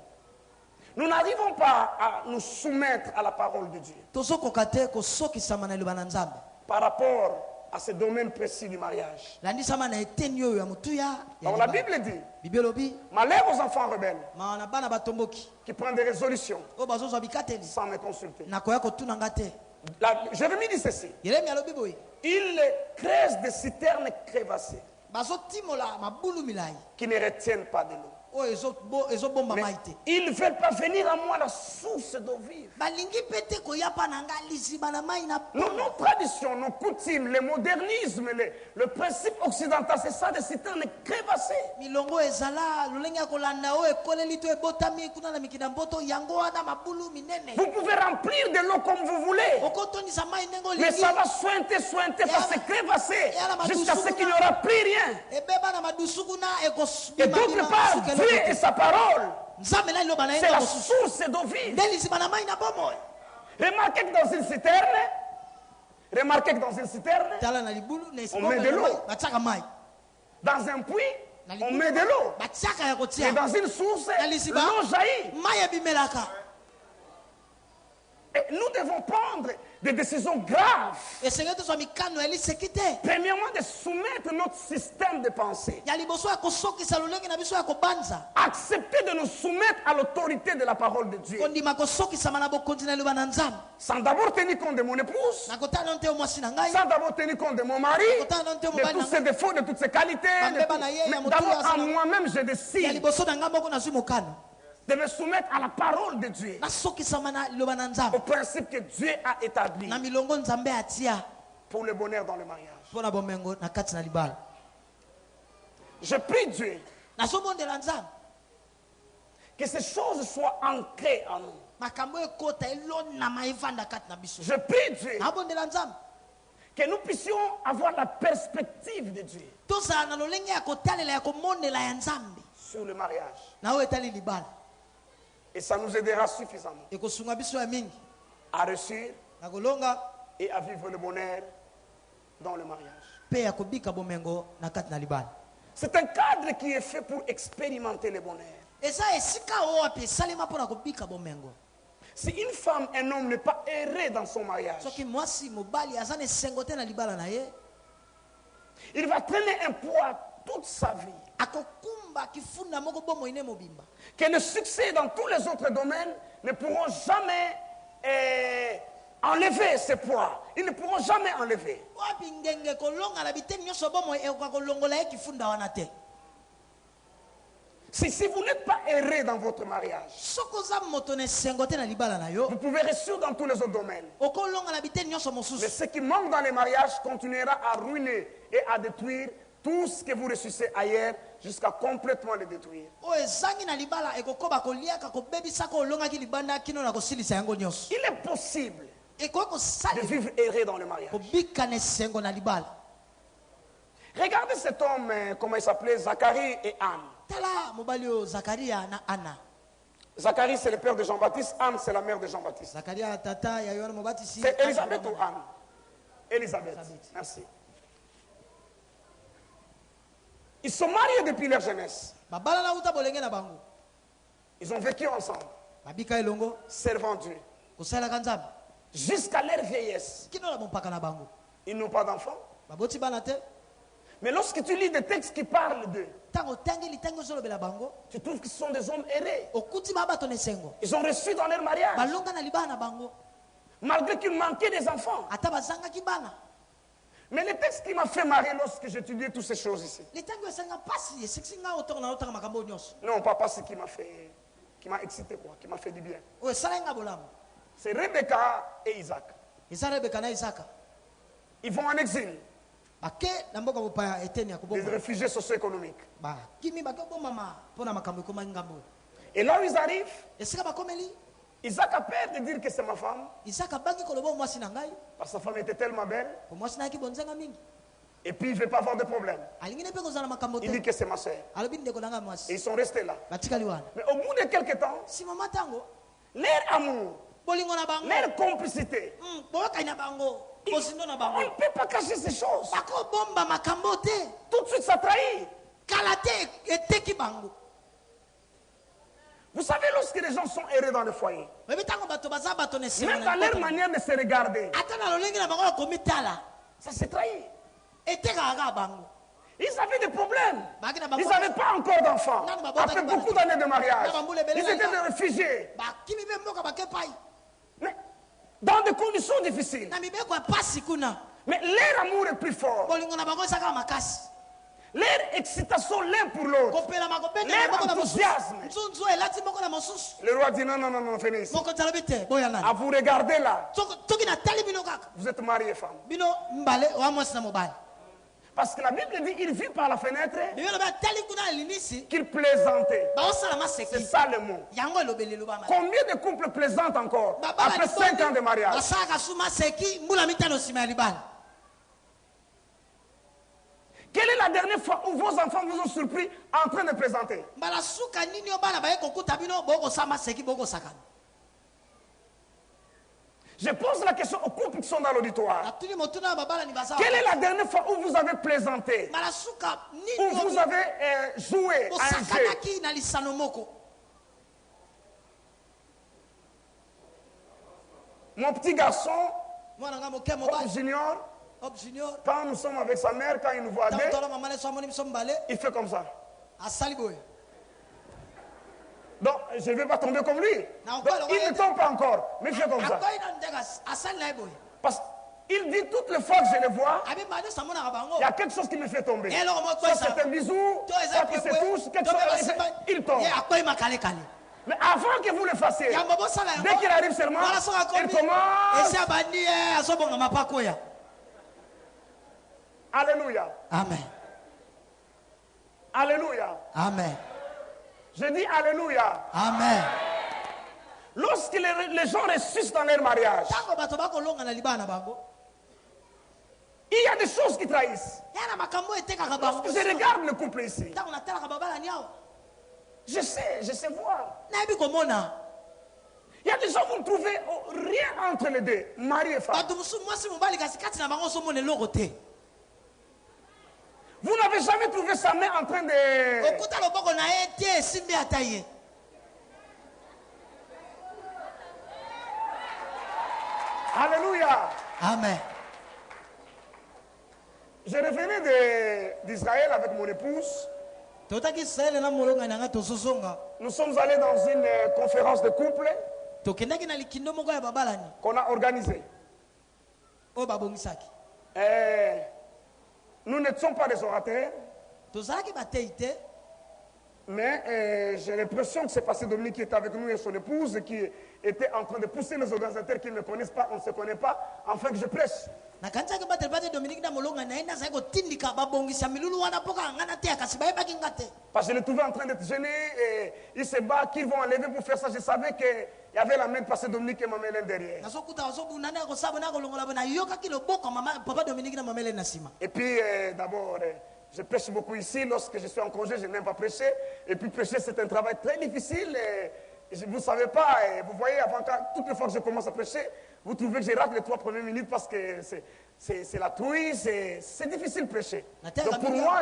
Nous n'arrivons pas à nous soumettre à la parole de Dieu
tozokoka te kosokisama na liloba na nzambe
par rapport à ce domaine précis du mariage.
landisama na eteni oyo ya motuya ya
Donc la
libala.
Bible dit,
bible elobi
malheur aux enfants rebelles
mawa na bana batomboki
qui prennent des résolutions
oyo bazozwa bikateli
sans me consulter.
nakoya kotuna nga te.
Jérémie dit ceci,
yeremi alobi boye
ils creusent des citernes crévassées
bazotimola mabulu milai
qui ne retiennent pas de l'eau.
oyo ezobomba
Mais
mai te.
ils ne veulent pas venir à moi la source d'eau vive.
balingi mpe te koya mpa na nga liziba na mai na
Nos traditions, nos coutumes, le modernisme, le principe occidental, c'est ça des citernes crévassées.
milongo ezala lolenge ya kolanda oyo ekoleli to ebotami kuna na mikili ya mboto yango wana mabulu minene
Vous pouvez remplir de l'eau comme vous voulez,
okotondisa mai ndenge
mais
olingi
ça va sointer, ça se crévasser jusqu'à ce qu'il n'y aura plus rien.
ebeba na madusu kuna
Et d'autre part, Dieu et sa parole,
nzambe na liloba na ye
c'est la
nde mosusu
source d'eau vive.
nde liziba na mai na bomoi.
Remarquez que dans une citerne,
tala na libulu na
On met de l'eau.
batiaka mai
dans un puits,
Na
on
libulu
met de l'eau.
batiaka ya
Et
kotia
dans une source,
na liziba
l'eau jaillit.
mai ebimelaka.
Et nous devons prendre des décisions graves.
esengeli tozwa mikano eliseki te
Premièrement, de soumettre notre système de pensée.
ya liboso ya kosokisa lolenge na biso ya kobanza
Accepter de nous soumettre à l'autorité de la parole de Dieu.
kondima kosokisama na bokonzi na liloba na nzambe
Sans d'abord tenir compte de mon épouse.
nakotala nano te yo mwasi na ngai
Sans d'abord tenir compte de mon mari. De tous ses défauts, de toutes ses qualités. Mais d'abord, à moi-même, je
ya
décide
liboso na ngai moko nazwi mokano
de me soumettre à la parole de Dieu.
nasokisama na liloba na
Au
nzambe
principe que Dieu a établi
na milongo nzambe atia
pour le bonheur dans le mariage.
mpo na bomengo na kati na libala
Je prie Dieu
nazobondela nzambe
que ces choses soient ancrées en nous.
makambo ekota elonama evanda kati na biso
Je prie Dieu
nabondela nzambe
que nous puissions avoir la perspective de Dieu
tozala na lolenge ya kotalela ya komonela ya nzambe
sur le mariage.
na oyo etali libala
Et ça nous aidera suffisamment
ekosunga biso ya mingi
à réussir
na kolonga
et à vivre le bonheur dans le mariage.
mpe ya kobika bomengo na kati na libala
C'est un cadre qui est fait pour expérimenter le bonheur.
eza esika oyo wapi esalema mpo na kobika bomengo
Si une femme, un homme n'est pas heureux dans son mariage,
soki mwasi mobali aza na esengo te na libala na ye
il va traîner un poids toute sa vie.
akokumba kifunda moko bomoi ne mobimba
Que le succès dans tous les autres domaines ne pourront jamais enlever ce poids. Ils ne pourront jamais enlever.
wapi ngenge kolonga na biteni nyonso bomoi ekoka kolongola ye kifunda wana te
Si vous n'êtes pas heureux dans votre mariage,
soki oza moto na esengo te na libala na yo
vous pouvez réussir dans tous les autres domaines.
okolonga na biteni nyonso
Mais
mosusu
ce qui manque dans les mariages continuera à ruiner et à détruire tout ce que vous réussissez ailleurs jusqu'à complètement le détruire.
oyo ezangi na libala ekokoba koliaka kobebisaka olongaki libanda kino na kosilisa yango nyonso
Il est possible
ekoki
de
kosalela
vivre heureux dans le mariage.
kobika na esengo na libala
Regardez cet homme, comment il s'appelait, Zacharie et Anne.
tala mobali oyo zakaria na ana
Zacharie, c'est le père de Jean-Baptiste. Anne, c'est la mère de Jean-Baptiste.
zakaria tata ya yohana mobatisi
C'est Elisabeth ou Anne? Elisabeth. Merci. Ils sont mariés depuis leur jeunesse.
babala na uta bolenge na bango
Ils ont vécu ensemble,
babika elongo
servant Dieu.
kosalelaka nzambe
Jusqu'à leur vieillesse.
kino na bompaka na bango
Ils n'ont pas d'enfants.
baboti bana te
Mais lorsque tu lis des textes qui parlent d'eux,
ntango otangi litangi ozolobela bango
tu trouves qu'ils sont des hommes heureux.
okuti baa bato na esengo
Ils ont reçu dans leur mariage,
balonga na libala na bango
malgré qu'il manquait des enfants.
ata bazangaki bana
Mais le texte qui m'a fait marrer lorsque j'étudiais toutes ces choses ici.
litangi oyo esalinga mpasi esekisi nga otongo na otanga makambo oyo nyonso
Non, pas ce qui m'a fait, qui m'a excité, quoi, qui m'a fait du bien.
oyo esalaki nga bolamu
C'est Rebecca et Isaac.
eza rebeka na isaka
Ils vont en exil,
bake na mboka bopaya eteni ya
des
koboma
réfugiés socio-économiques.
bakimi bake obomama mpo na makambo ekomaki ngambo oyo
Et là où ils arrivent,
esika bakomeli
Isaac a peur de dire que c'est ma femme,
isaka abangi koloba oyo mwasi na ngai
parce que sa femme était tellement belle,
po mwasi nayaki bonzenga mingi
et puis il ne veut pas avoir de problème.
alingi ne mpe kozala na makambo
Il dit
te
que c'est ma soeur.
alobi ndeko na ngai
Et
mwasi
ils sont restés là.
batikali wana
Mais au bout de quelques temps,
nsima mwa ntango
leur amour,
bolingo na bango
leur complicité,
boyokani na bango bosindo na
on
bango
ne peut pas cacher ces choses.
bakobomba makambo te
Tout de suite, ça trahit.
kala te eteki bango
Vous savez, lorsque les gens sont heureux dans le foyer,
oyebi ntango bato baza bato na esengo
même dans leur manière de se regarder,
ata na lolenge na bango ya komitala
ça se trahit.
etekaka kaka bango
Ils avaient des problèmes.
Baki na
Ils
bango
n'avaient pas encore d'enfants.
Non, mais
Après beaucoup d'années de mariage,
Non, mais
ils étaient des réfugiés.
bakimi mpe mboka bake pai
Mais dans des conditions difficiles.
na mibeko ya pasi kuna
Mais leur amour est plus fort.
bolingo na bango ezaka makasi
Leur excitation l'un pour l'autre.
kopelama kobenda na
Leur
moko na mosusu
enthousiasme.
nzunzu elati moko na mosusu
Le roi dit non, non, non, non, venez ici.
mokonzi alobi te boya
À
nani
vous regarder là,
toki natali bino kaka
vous êtes mariés femme.
bino mbale oya mwasi na mobali
Parce que la Bible dit il vit par la fenêtre
bibi lobi atali kuna na linisi
qu'il plaisantait.
baosala
C'est
maseki
ça le mot.
yango elobeli elobama
Combien de couples plaisantent encore
babala
après 5 ans de mariage?
basalaka su maseki mbula mitano nsima ya libala
Quelle est la dernière fois où vos enfants vous ont surpris en train de plaisanter?
mbala suka nini oyo bana baye kokuta bino bokosala maseki bokosakana
Je pose la question aux couples qui sont dans l'auditoire.
natuni motuna ya babala ni baza
Quelle est la dernière fois où vous avez plaisanté?
mbala suka
Où
nini
vous avez joué à un jeu?
bosakanaki na lisano moko
Mon petit garçon,
mwana nga moke
Hope
mobali
Junior,
Hope Junior
quand nous sommes avec sa mère, quand il nous voit
ntango
aller,
tola mama na so amoni biso mbale
il fait comme ça.
asali boye
Donc, je ne vais pas tomber comme lui.
Non,
Donc,
quoi,
il ne tombe pas encore, mais il fait comme ça.
akoyi na ndenge asali na ye boye
Parce qu'il dit toutes les fois que je le vois,
abi made samonaka bango
il y a quelque chose qui me fait tomber.
eloko moko
Soit c'est un bisou,
to eza
soit il se touche, quelque chose, il tombe.
ye akoyi makalekale
Mais avant que vous le fassiez,
yamba bosala yango
dès qu'il arrive seulement,
wana soki
il
akomi
commence.
esi abandi ye azobonga mapakoya
Alléluia.
amen
Alléluia.
amen
Je dis Alléluia.
amen
Lorsque les gens ressuscitent dans leur mariage,
ntango bato bakolonga na libala na bango
il y a des choses qui trahissent.
ya na makambo etekaka bango
Lorsque je regarde le couple ici,
ntango natalaka babalani awa
je sais voir.
nayebi komona
Il y a des gens vous ne trouvez rien entre les deux, mari et femme.
bato mosusu mwasi mobali kasi kati na bango ozomona eloko te
Vous n'avez jamais trouvé sa main en train de...
okuta loboko na ye te esimbi ata ye
Alléluia.
amen
Je revenais d'Israël avec mon épouse.
totaki israele na molonga na nga tozozonga
Nous sommes allés dans une conférence de couple
tokendaki na likindo moko ya babalani
qu'on a organisée.
oyo babongisaki
Nous n'étions pas des orateurs,
tozalaki batei te
mais j'ai l'impression que c'est Pasteur Dominique qui était avec nous et son épouse qui était en train de pousser les organisateurs qui ne me connaissent pas, on ne se connaît pas, afin que je prêche.
nakanisaki batele bate dominike na molonga na ye nazali kotindika babongisa milulu wana mpo kaka nga na te kasi bayebaki nga te
Parce que je le trouvais en train d'être gêné et il se bat qu'ils vont enlever pour faire ça. Je savais qu'il y avait la main de Pasteur Dominique et Maman Hélène derrière.
nazokuta bazobunda nde kosaba na kolongola bo nayokaki loboko mama papa dominike na mamele na nsima
Et puis d'abord, je prêche beaucoup ici. Lorsque je suis en congé, je n'aime pas prêcher. Et puis prêcher, c'est un travail très difficile. Vous ne savez pas, vous voyez, toutes les fois que je commence à prêcher, vous trouvez que je rate les 3 premières minutes parce que c'est la trouille, c'est difficile de prêcher. Donc pour moi,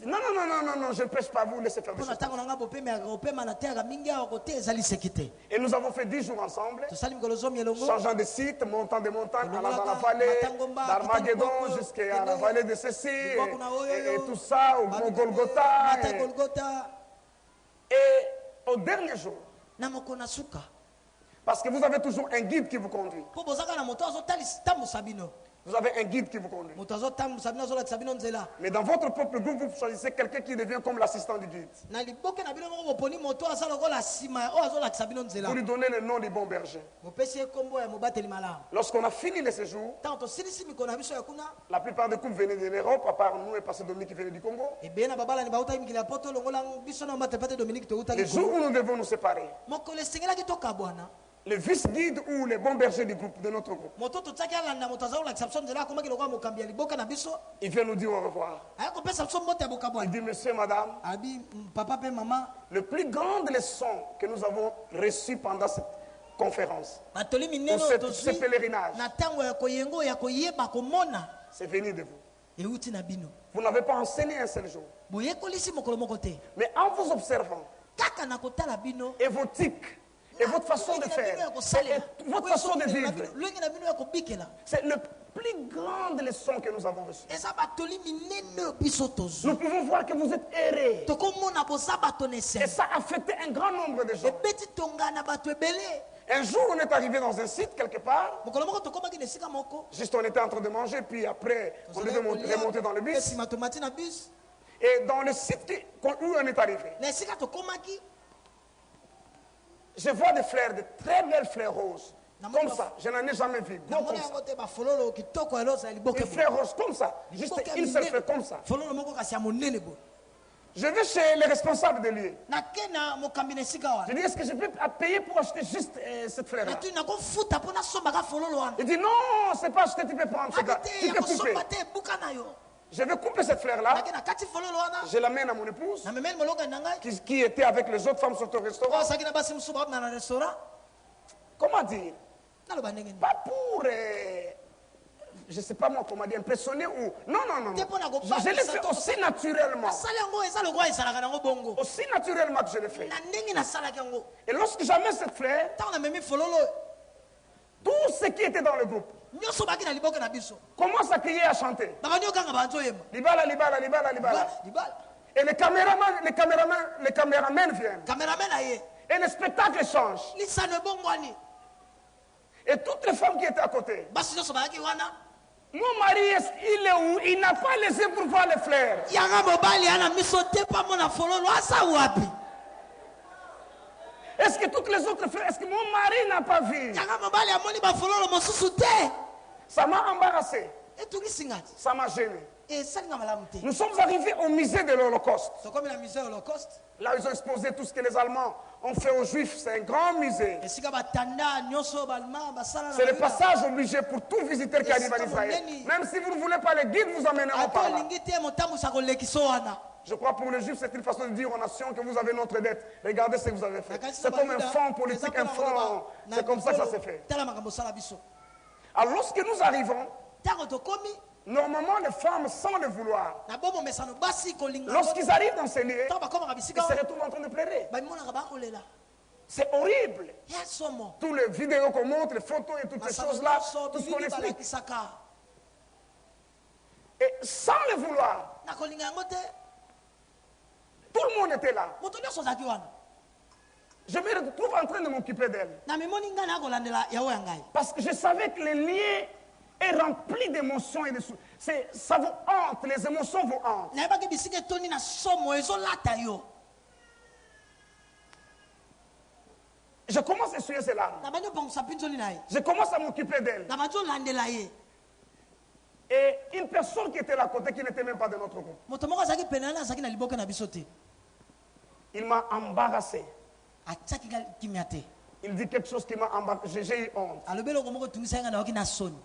non, je ne prêche pas, vous laissez faire des
mpo na
choses.
ntango na nga bopema nateyaka mingi awa kote ezali seki te
Et nous avons fait 10 jours ensemble,
tosali mikolo zomi elongo
changeant de site, montant des montagnes, allant dans la vallée d'Armageddon jusqu'à la vallée de Cécile et tout ça, au Mont Golgotha.
mata golgota
Et au dernier jour,
na moko na suka
parce que vous avez toujours un guide qui vous conduit.
mpo bozaka na moto azotambusa bino
Vous avez un guide qui vous conduit.
moto azotambusa bino azolakisa bino nzela
Mais dans votre propre groupe, vous choisissez quelqu'un qui devient comme l'assistant du guide.
na liboke na bino moko boponi moto aza lokola nsima oyo azolakisa bino nzela
Vous lui donnez le nom du bon berger.
mopesi ye nkombo ya mobateli malamu
Lorsqu'on a fini le séjour,
ntango tosilisi mikolo na biso ya kuna
la plupart des couples venaient de l'Europe, à part nous et Pasteur Dominique qui venait du Congo.
ebeye na babalani bautaki mikili ya poto longola biso na mobateli pate dominike toutaki
Les jours où nous devons nous séparer,
mokolo esengelaki tokabwana
le vice-guide ou le bon berger du groupe, de notre groupe,
moto totiaki alanda moto aza kolakisa biso nzela akomaki lokola mokambi ya liboka na biso
il vient nous dire au revoir.
aya kopesa biso mbote ya
Il
bokabwana
dit, monsieur, madame,
abi papa mpe mama
le plus grande leçon que nous avons reçue pendant cette conférence,
batoli minene
Pour
oyo
ce
tozwi
pèlerinage.
na ntango ya koyenga oyo ya koyeba komona
c'est venu de vous.
euti na bino
Vous n'avez pas enseigné un seul jour.
boyekolisi mokolo moko te
Mais en vous observant,
kaka na kotala bino
et vos tics, et votre façon de faire, et votre façon de vivre,
lolenge na bino ya kobikela
c'est la plus grande leçon que nous avons reçue.
eza batoli minene oyo biso tozwi
Nous pouvons voir que vous êtes errés.
tokomona boza bato na
Et
esene
ça a affecté un grand nombre de gens.
ebeti tonga na bato ebele
Un jour, on est arrivé dans un site quelque part.
mokolo moko tokomaki na esika moko
Juste, on était en train de manger, puis après, on devait remonter dans le bus.
esima tomati na bus
Et dans le site où on est arrivé,
na esika tokomaki
je vois des fleurs, de très belles fleurs roses. Comme ça, je n'en ai jamais vu. Gros
namona
comme ça.
yango te bafololo kitoko ya losa ya liboke
Une fleur rose comme ça. Juste une seule fleur comme ça.
fololo moko kasi ya monene boye
Je vais chez le responsable de lieu.
nake na mokambi na esika
Je
wana
dis, est-ce que je peux payer pour acheter juste cette fleur-là?
natuni nakofuta mpo nasombaka fololo wana
Il dit, non, c'est pas acheté, tu peux prendre
abi
ça.
te
Tu
ya
peux couper.
kosomba te ebuka na yo
Je vais couper cette fleur-là.
nake na kati fololo wana
Je l'amène à mon épouse,
na memeli molonga na ngai
qui était avec les autres femmes sur le
oyo
restaurant.
asaki na basi mosusu bakomela na restaurant
Comment dire?
naloba ndenge nini
Pas pour, je ne sais pas moi comment dire, impressionner ou... Non, non, non. non. Je l'ai fait aussi naturellement.
asali yango eza lokola ezalaka nango bongo
Aussi naturellement que je l'ai fait.
na ndenge nasalaki yango
Et lorsque j'amène cette fleur,
ntango namemi fololo
tout ceux qui étaient dans le groupe
nyonso baki na liboke na biso
commencent à crier, à chanter.
bakani okanga banzo yemba
Libala, libala, libala, libala.
libala
Et les caméramans viennent.
cameraman aye
Et le spectacle change.
lisano ebongwani
Et toutes les femmes qui étaient à côté.
basi nyonso bayaki wana
Mon mari, il est où? Il n'a pas laissé pour voir les fleurs.
yanga mobali ana miso te pamo na fololo asa wapi
Est-ce que toutes les autres fleurs, est-ce que mon mari n'a pas vu?
yanga mobali amoni bafololo mosusu te
Ça m'a embarrassé.
etungisi ngati
Ça m'a gêné.
esalinga malamu te
Nous sommes arrivés au musée de l'Holocauste.
tokomi na musée holocauste
Là, ils ont exposé tout ce que les Allemands ont fait aux Juifs. C'est un grand musée.
esika batanda nyonso balma basala
C'est le passage obligé pour tout visiteur qui arrive en Israël. Même si vous ne voulez pas les guides, vous emmèneront
ata
par là.
olingi te motambusa kolekisa wana
Je crois pour les Juifs, c'est une façon de dire aux nations que vous avez notre dette. Regardez ce que vous avez fait. C'est comme un fonds politique, un fonds. C'est comme ça que ça s'est fait.
tala makambo osala biso
Alors lorsque nous arrivons,
ntango tokomi
normalement les femmes, sans le vouloir,
na bomomesano basi kolinga
lorsqu'ils arrivent dans ces lieux,
ntango bakomaka
ils
bisika
se retrouvent en train de pleurer.
bamonaka bakolela
C'est horrible.
ya somo
Tous les vidéos qu'on montre, les photos et toutes ces choses-là, tout ce qu'on explique.
balakisaka
Et sans le vouloir,
na kolinga yango te
tout le monde était là.
moto nyonso ozalaki wana
Je me retrouve en train de m'occuper d'elle.
na mimoni ngai na kolandela yawo ya ngai
Parce que je savais que le lieu est rempli d'émotions et de ça vous hante, les émotions vous hantent.
nayebaki bisika etoni na somo ezolata yo
Je commence à essuyer ses larmes.
na bandi opangwisa mpinzoli na ye
Je commence à m'occuper d'elle.
na bandi olandela ye
Et une personne qui était là à côté, qui n'était même pas de notre groupe,
moto moko azalaki pene wana azalaki na liboke na biso te
il m'a embarrassé.
atiaki ngai kimia te
Il dit quelque chose qui m'a embarrassé. J'ai eu honte.
alobi eloko moko etungisaki ngai nawaki na soni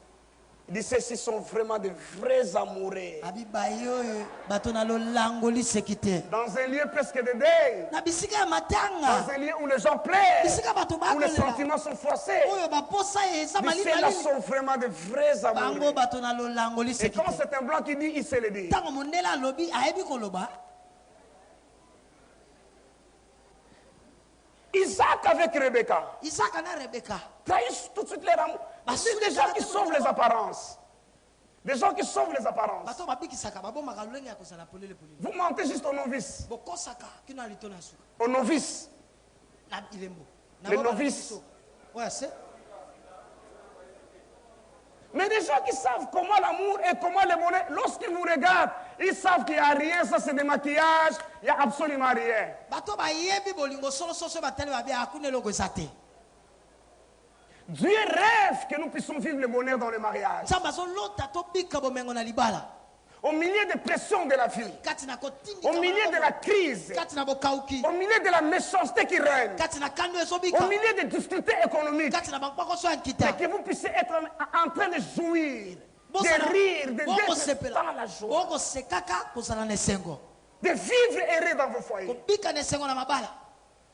Il dit, ceux-ci sont vraiment de vrais amoureux.
abi baye oyo bato na lolango liseki te
Dans un lieu presque de deuil.
na bisika ya
Dans
matanga
un lieu où les gens pleurent.
bisika bato
Où les
bakolela
sentiments sont forcés.
oyo baposa eza
Il dit, ceux-là
malili
sont vraiment de vrais
bango
amoureux.
bato na lolango
Et
liseki
quand
te
c'est un blanc qui dit, il sait le dire.
ntango mondele alobi ayebi koloba
Isaac avec Rebecca
isaka na rebeka
trahissent tout de suite leur amour. C'est des gens qui sauvent les apparences. Des gens qui sauvent les apparences.
bato babikisaka babomaka lolenge ya kozala polele polele
Vous mentez juste aux novices.
bokosaka kino na litono ya suka
Aux novices.
na ilembo
Les novices.
oyo ase
Mais des gens qui savent comment l'amour et comment le bonheur, lorsqu'ils vous regardent, ils savent qu'il n'y a rien, ça c'est des maquillages, il n'y a absolument rien.
bato bayebi bolingo solosolo oyo batali babe akuna eloko eza te
Dieu rêve que nous puissions vivre le bonheur dans le mariage.
nzambe azolota tobika bomengo na libala
Au milieu des pressions de la vie,
kati na
au milieu de la crise,
kati na bokauki
au milieu de la méchanceté qui règne,
kati na kando
au
ezobika
milieu des difficultés économiques,
kati na bakwakoso ya nkita
mais que vous puissiez être en train de jouir,
Bozala-
de rire, d'être
bokosepela
dans la joie,
bokosekaka kozala na esengo
de vivre heureux dans vos foyers.
kobika na esengo na mabala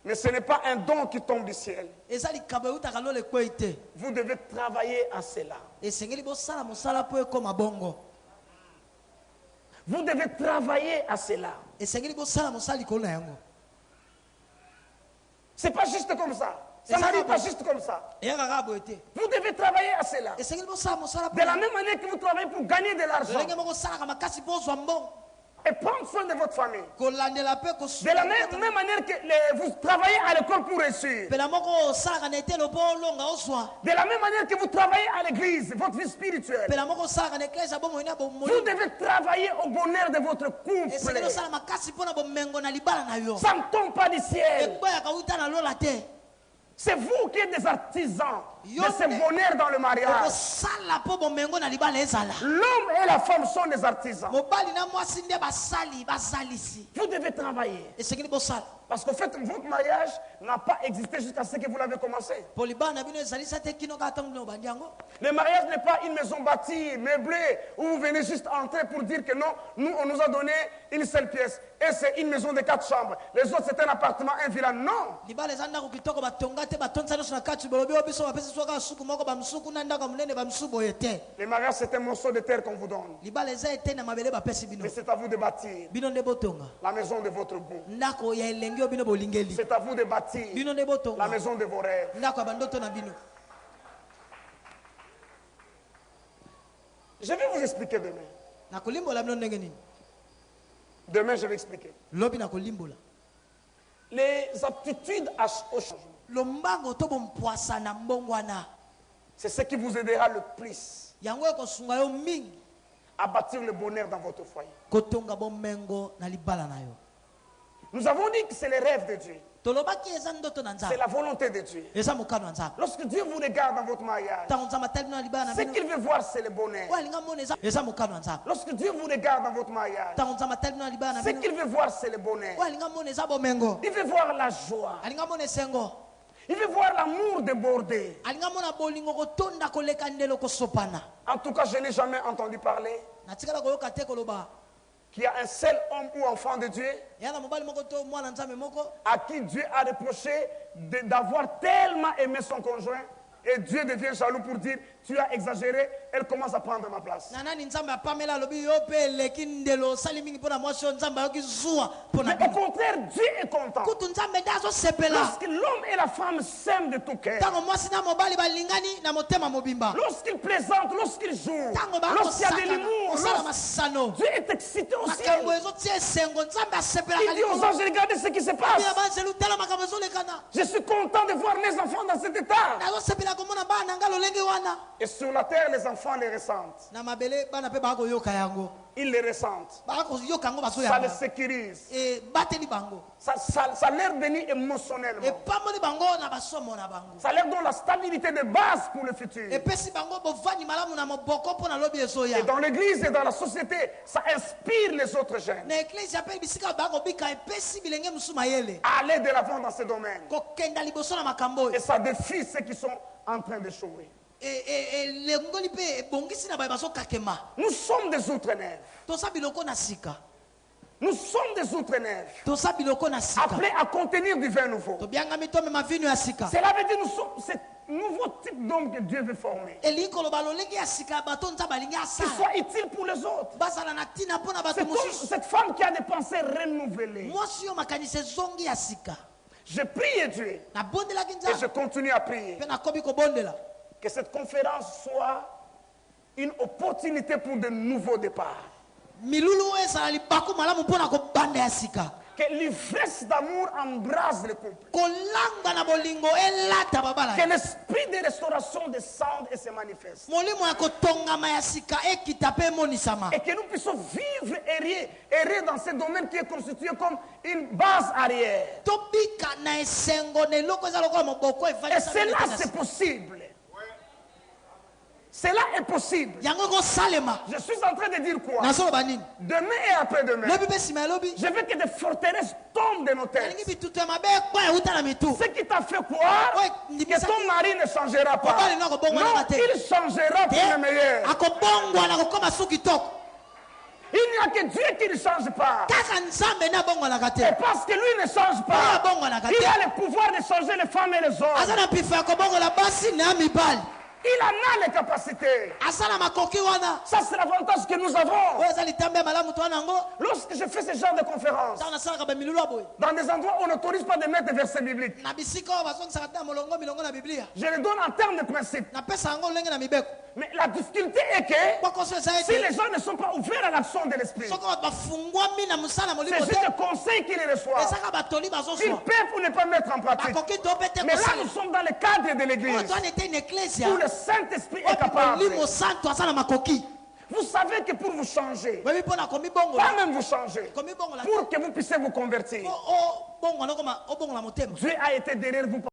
Mais ce n'est pas un don qui tombe du ciel.
eza likambo eutaka lola ekwei te
Vous devez travailler à cela.
esengeli bosala mosala mpo ekóma bongo
Vous devez travailler à cela.
esengeli bosala mosala likolo na yango
C'est pas juste comme ça. Ça n'arrive pas juste comme ça.
eyaka kaka boye te
Vous devez travailler à cela.
esengeli bosala mosala
De la même manière que vous travaillez pour gagner de l'argent
lolenge moko osalaka makasi mpo ozwa mbongo
et prendre soin de votre famille.
kolandela mpe
De la même manière que vous travaillez à l'école pour réussir.
pela moko osalaka na etelo mpo olonga ozwa
De la même manière que vous travaillez à l'église, votre vie spirituelle.
pela moko osalaka na eklese ya bomoi na
Vous
bomoi
devez travailler au bonheur de votre
esengeli
couple.
osala makasi mpo na bomengo na libala na yo
Ça ne tombe pas du ciel.
ekweyaka uta na lola te
C'est vous qui êtes des artisans de
Yo
ce
ne-
bonheur dans le mariage.
okosala mpo bomengo na libala ezala
L'homme et la femme sont des artisans.
mobali na mwasi nde basali bazalisi
Vous devez travailler.
esengeli bosala
Parce qu'en fait, votre mariage n'a pas existé jusqu'à ce que vous l'avez commencé.
mpo libala na bino ezalisa te kino kaka ntango bino obandi yango
Le mariage n'est pas une maison bâtie, meublée, où vous venez juste entrer pour dire que non, nous, on nous a donné une seule pièce. Et c'est une maison de 4 chambres. Les autres, c'est un appartement, un villa. Non.
libala eza ndako kitoko batonga te batondisa nyonso na kati bolobi oyo biso bapesi so kaka suku moko bamisuku na ndako ya monene bamisuku boye te
Le mariage, c'est un morceau de terre qu'on vous donne.
libala eza ete na mabele bapesi bino
Mais c'est à vous de bâtir
bino nde botonga
la maison de votre goût.
ndako ya elenge oyo bino bolingeli
C'est à vous de bâtir
bino nde
la
botonga
maison de vos rêves.
ndako ya bandoto na bino
Je vais vous expliquer demain.
nakolimbola bino ndenge nini
Demain, je vais expliquer.
lobi nakolimbola
Les aptitudes au changement,
lombango to bompoasa na mbongwana
c'est ce qui vous aidera le plus
yango ekosunga yo mingi
à bâtir le bonheur dans votre foyer.
kotonga bomengo na libala na yo
Nous avons dit que c'est les rêves de Dieu.
tolobaki eza ndoto na
C'est
nzambe
la volonté de Dieu.
eza mokano ya nzambe
Lorsque Dieu vous regarde dans votre mariage,
ntango nzambe atali bino na libala na
ce
bino
qu'il veut voir, c'est le bonheur.
oyo alinga mona eza mokano ya nzambe
Lorsque Dieu vous regarde dans votre mariage,
ntango nzambe atali bino na libala na
ce
bino
qu'il veut voir, c'est le bonheur.
oyo alinga mona eza bomengo
Il veut voir la joie.
alinga mona esengo
Il veut voir l'amour déborder.
alinga mona bolingo kotonda koleka ndelo kosopana
En tout cas, je n'ai jamais entendu parler
natikala koyoka te koloba
qu'il y a un seul homme ou enfant de Dieu
ya na mobali moko to mwana nzambe moko
à qui Dieu a reproché d'avoir tellement aimé son conjoint et Dieu devient jaloux pour dire tu as exagéré, elle commence à prendre ma place.
na nani nzambe apamela alobi yo mpe eleki ndelo osali mingi mpo na mwasi oyo nzambe ayoki zuwa mpo na
Mais au
bino
contraire, Dieu est content.
kutu nzambe nde azosepela
Lorsque l'homme et la femme s'aiment de tout cœur,
ntango mwasi na mobali balingani na motema mobimba
lorsqu'ils plaisantent, lorsqu'ils jouent,
ntango
lorsqu'il y a de
bakosakana
l'humour,
kosala masano
Dieu est excité au ciel.
makambo ezotia esengo nzambe asepelaka
Il dit aux
likolo
anges, regardez ce qui se
bia
passe.
banzelu tala makambo ezolekana
Je suis content de voir les enfants dans cet état.
nazosepela komona bana na nga lolenge wana
Et sur la terre, les enfants les ressentent.
na mabele bana mpe bakoyoka yango
Ils les ressentent.
bakoyoka yango
Ça les
bazoyanga
sécurise.
ebateli bango
Ça leur bénit émotionnellement.
epamboli bango na basomo na bango
Ça leur donne la stabilité de base pour le futur.
epesi bango bovandi malamu na moboko mpo na lobi ezoya
Et dans l'église et dans la société, ça inspire les autres jeunes
na eklesi mpe bisika bakobika epesi bilenge mosusu mayele
à aller de l'avant dans ce domaine.
kokenda liboso na makambo
Et
oyo
ça défie ceux qui sont en train de jouer.
elengoli mpe ebongisi na baye bazokakema
Nous sommes des outre-nerfs.
toza biloko na sika
Nous sommes des outre-nerfs
toza biloko na sika
appelés à contenir du vin nouveau.
tobiangami tomema vino ya sika
Cela veut dire nous sommes ce nouveau type d'homme que Dieu veut former.
elingi koloba lolenge ya sika ya bato nzambe alingi
Qui
asala
soit utile pour les autres.
bazala na ntina mpo na bato
C'est comme
mosusu
cette femme qui a des pensées renouvelées.
mwasi oyo makanisi ezongi ya sika
Je prie Dieu
nabondelaki
et je
nzambe
continue à prier.
mpe nakomi kobondela
Que cette conférence soit une opportunité pour de nouveaux départs.
milulu oyo ezala libaku malamu mpo na kobanda ya sika
Que l'ivresse d'amour embrase le couple.
kolanga na bolingo elata babala
Que l'esprit de restauration descende et se manifeste.
molimo ya kotongama ya sika ekita mpe emonisama
Et que nous puissions vivre errer dans ce domaine qui est constitué comme une base arrière.
tobika na esengo na eloko eza lokola moboko
Et cela, c'est
efalisama
possible. Cela est possible.
yango ekosalema
Je suis en train de dire quoi?
nazoloba nini
Demain et après-demain,
lobi mpe nsima ya lobi
je veux que des forteresses tombent de nos
alingi
têtes.
bitutu ya mabe ekwa euta na mitu
Ce qui t'a fait croire
Ouais,
que ton mari ne changera pas.
Mobali nako bongo
Non,
na te.
il changera pour le meilleur.
akobongwana kokoma su kitoko
Il n'y a que Dieu qui ne change pas.
kaka nzambe nde abongwanaka te
Et parce que lui ne change
oyo
pas,
abongwanaka
il
te
a le pouvoir de changer les femmes et les
aza
hommes.
na mpifa ya kobongola basi na ya mibali
Il en a les capacités.
aza na makoki wana
Ça, c'est l'avantage que nous avons.
oyo eza litambe ya malamu to wana yango
Lorsque je fais ce genre de conférences,
ntango nasalaka bamilulu ya boye
dans des endroits où on n'autorise pas de mettre des versets bibliques,
na bisika oyo bazongisaka te na molongo milongo na biblia
je les donne en termes de principe.
napesa yango lolenge na mibeko
Mais la difficulté est que
pokoso eza
si
ete
les gens ne sont pas ouverts à l'action de l'esprit,
soki bato bafungwami na mosala
c'est
molimo
juste
te
le conseil qu'ils reçoivent.
ezaka batoli
Ils
bazozwa
peuvent ou ne pas mettre en pratique.
bakoki to mpe te
Mais là,
kosala
nous sommes dans le cadre de
oyo
l'église
twana ete une eklesia
où le Saint-Esprit est
oyo
capable.
molimo santo aza na makoki
Vous savez que pour vous changer,
boyebi mpo na
pas
komibongola
même vous changer,
komibongola te
pour que vous puissiez vous convertir,
obongola okoma obongola motema
Dieu a été derrière vous.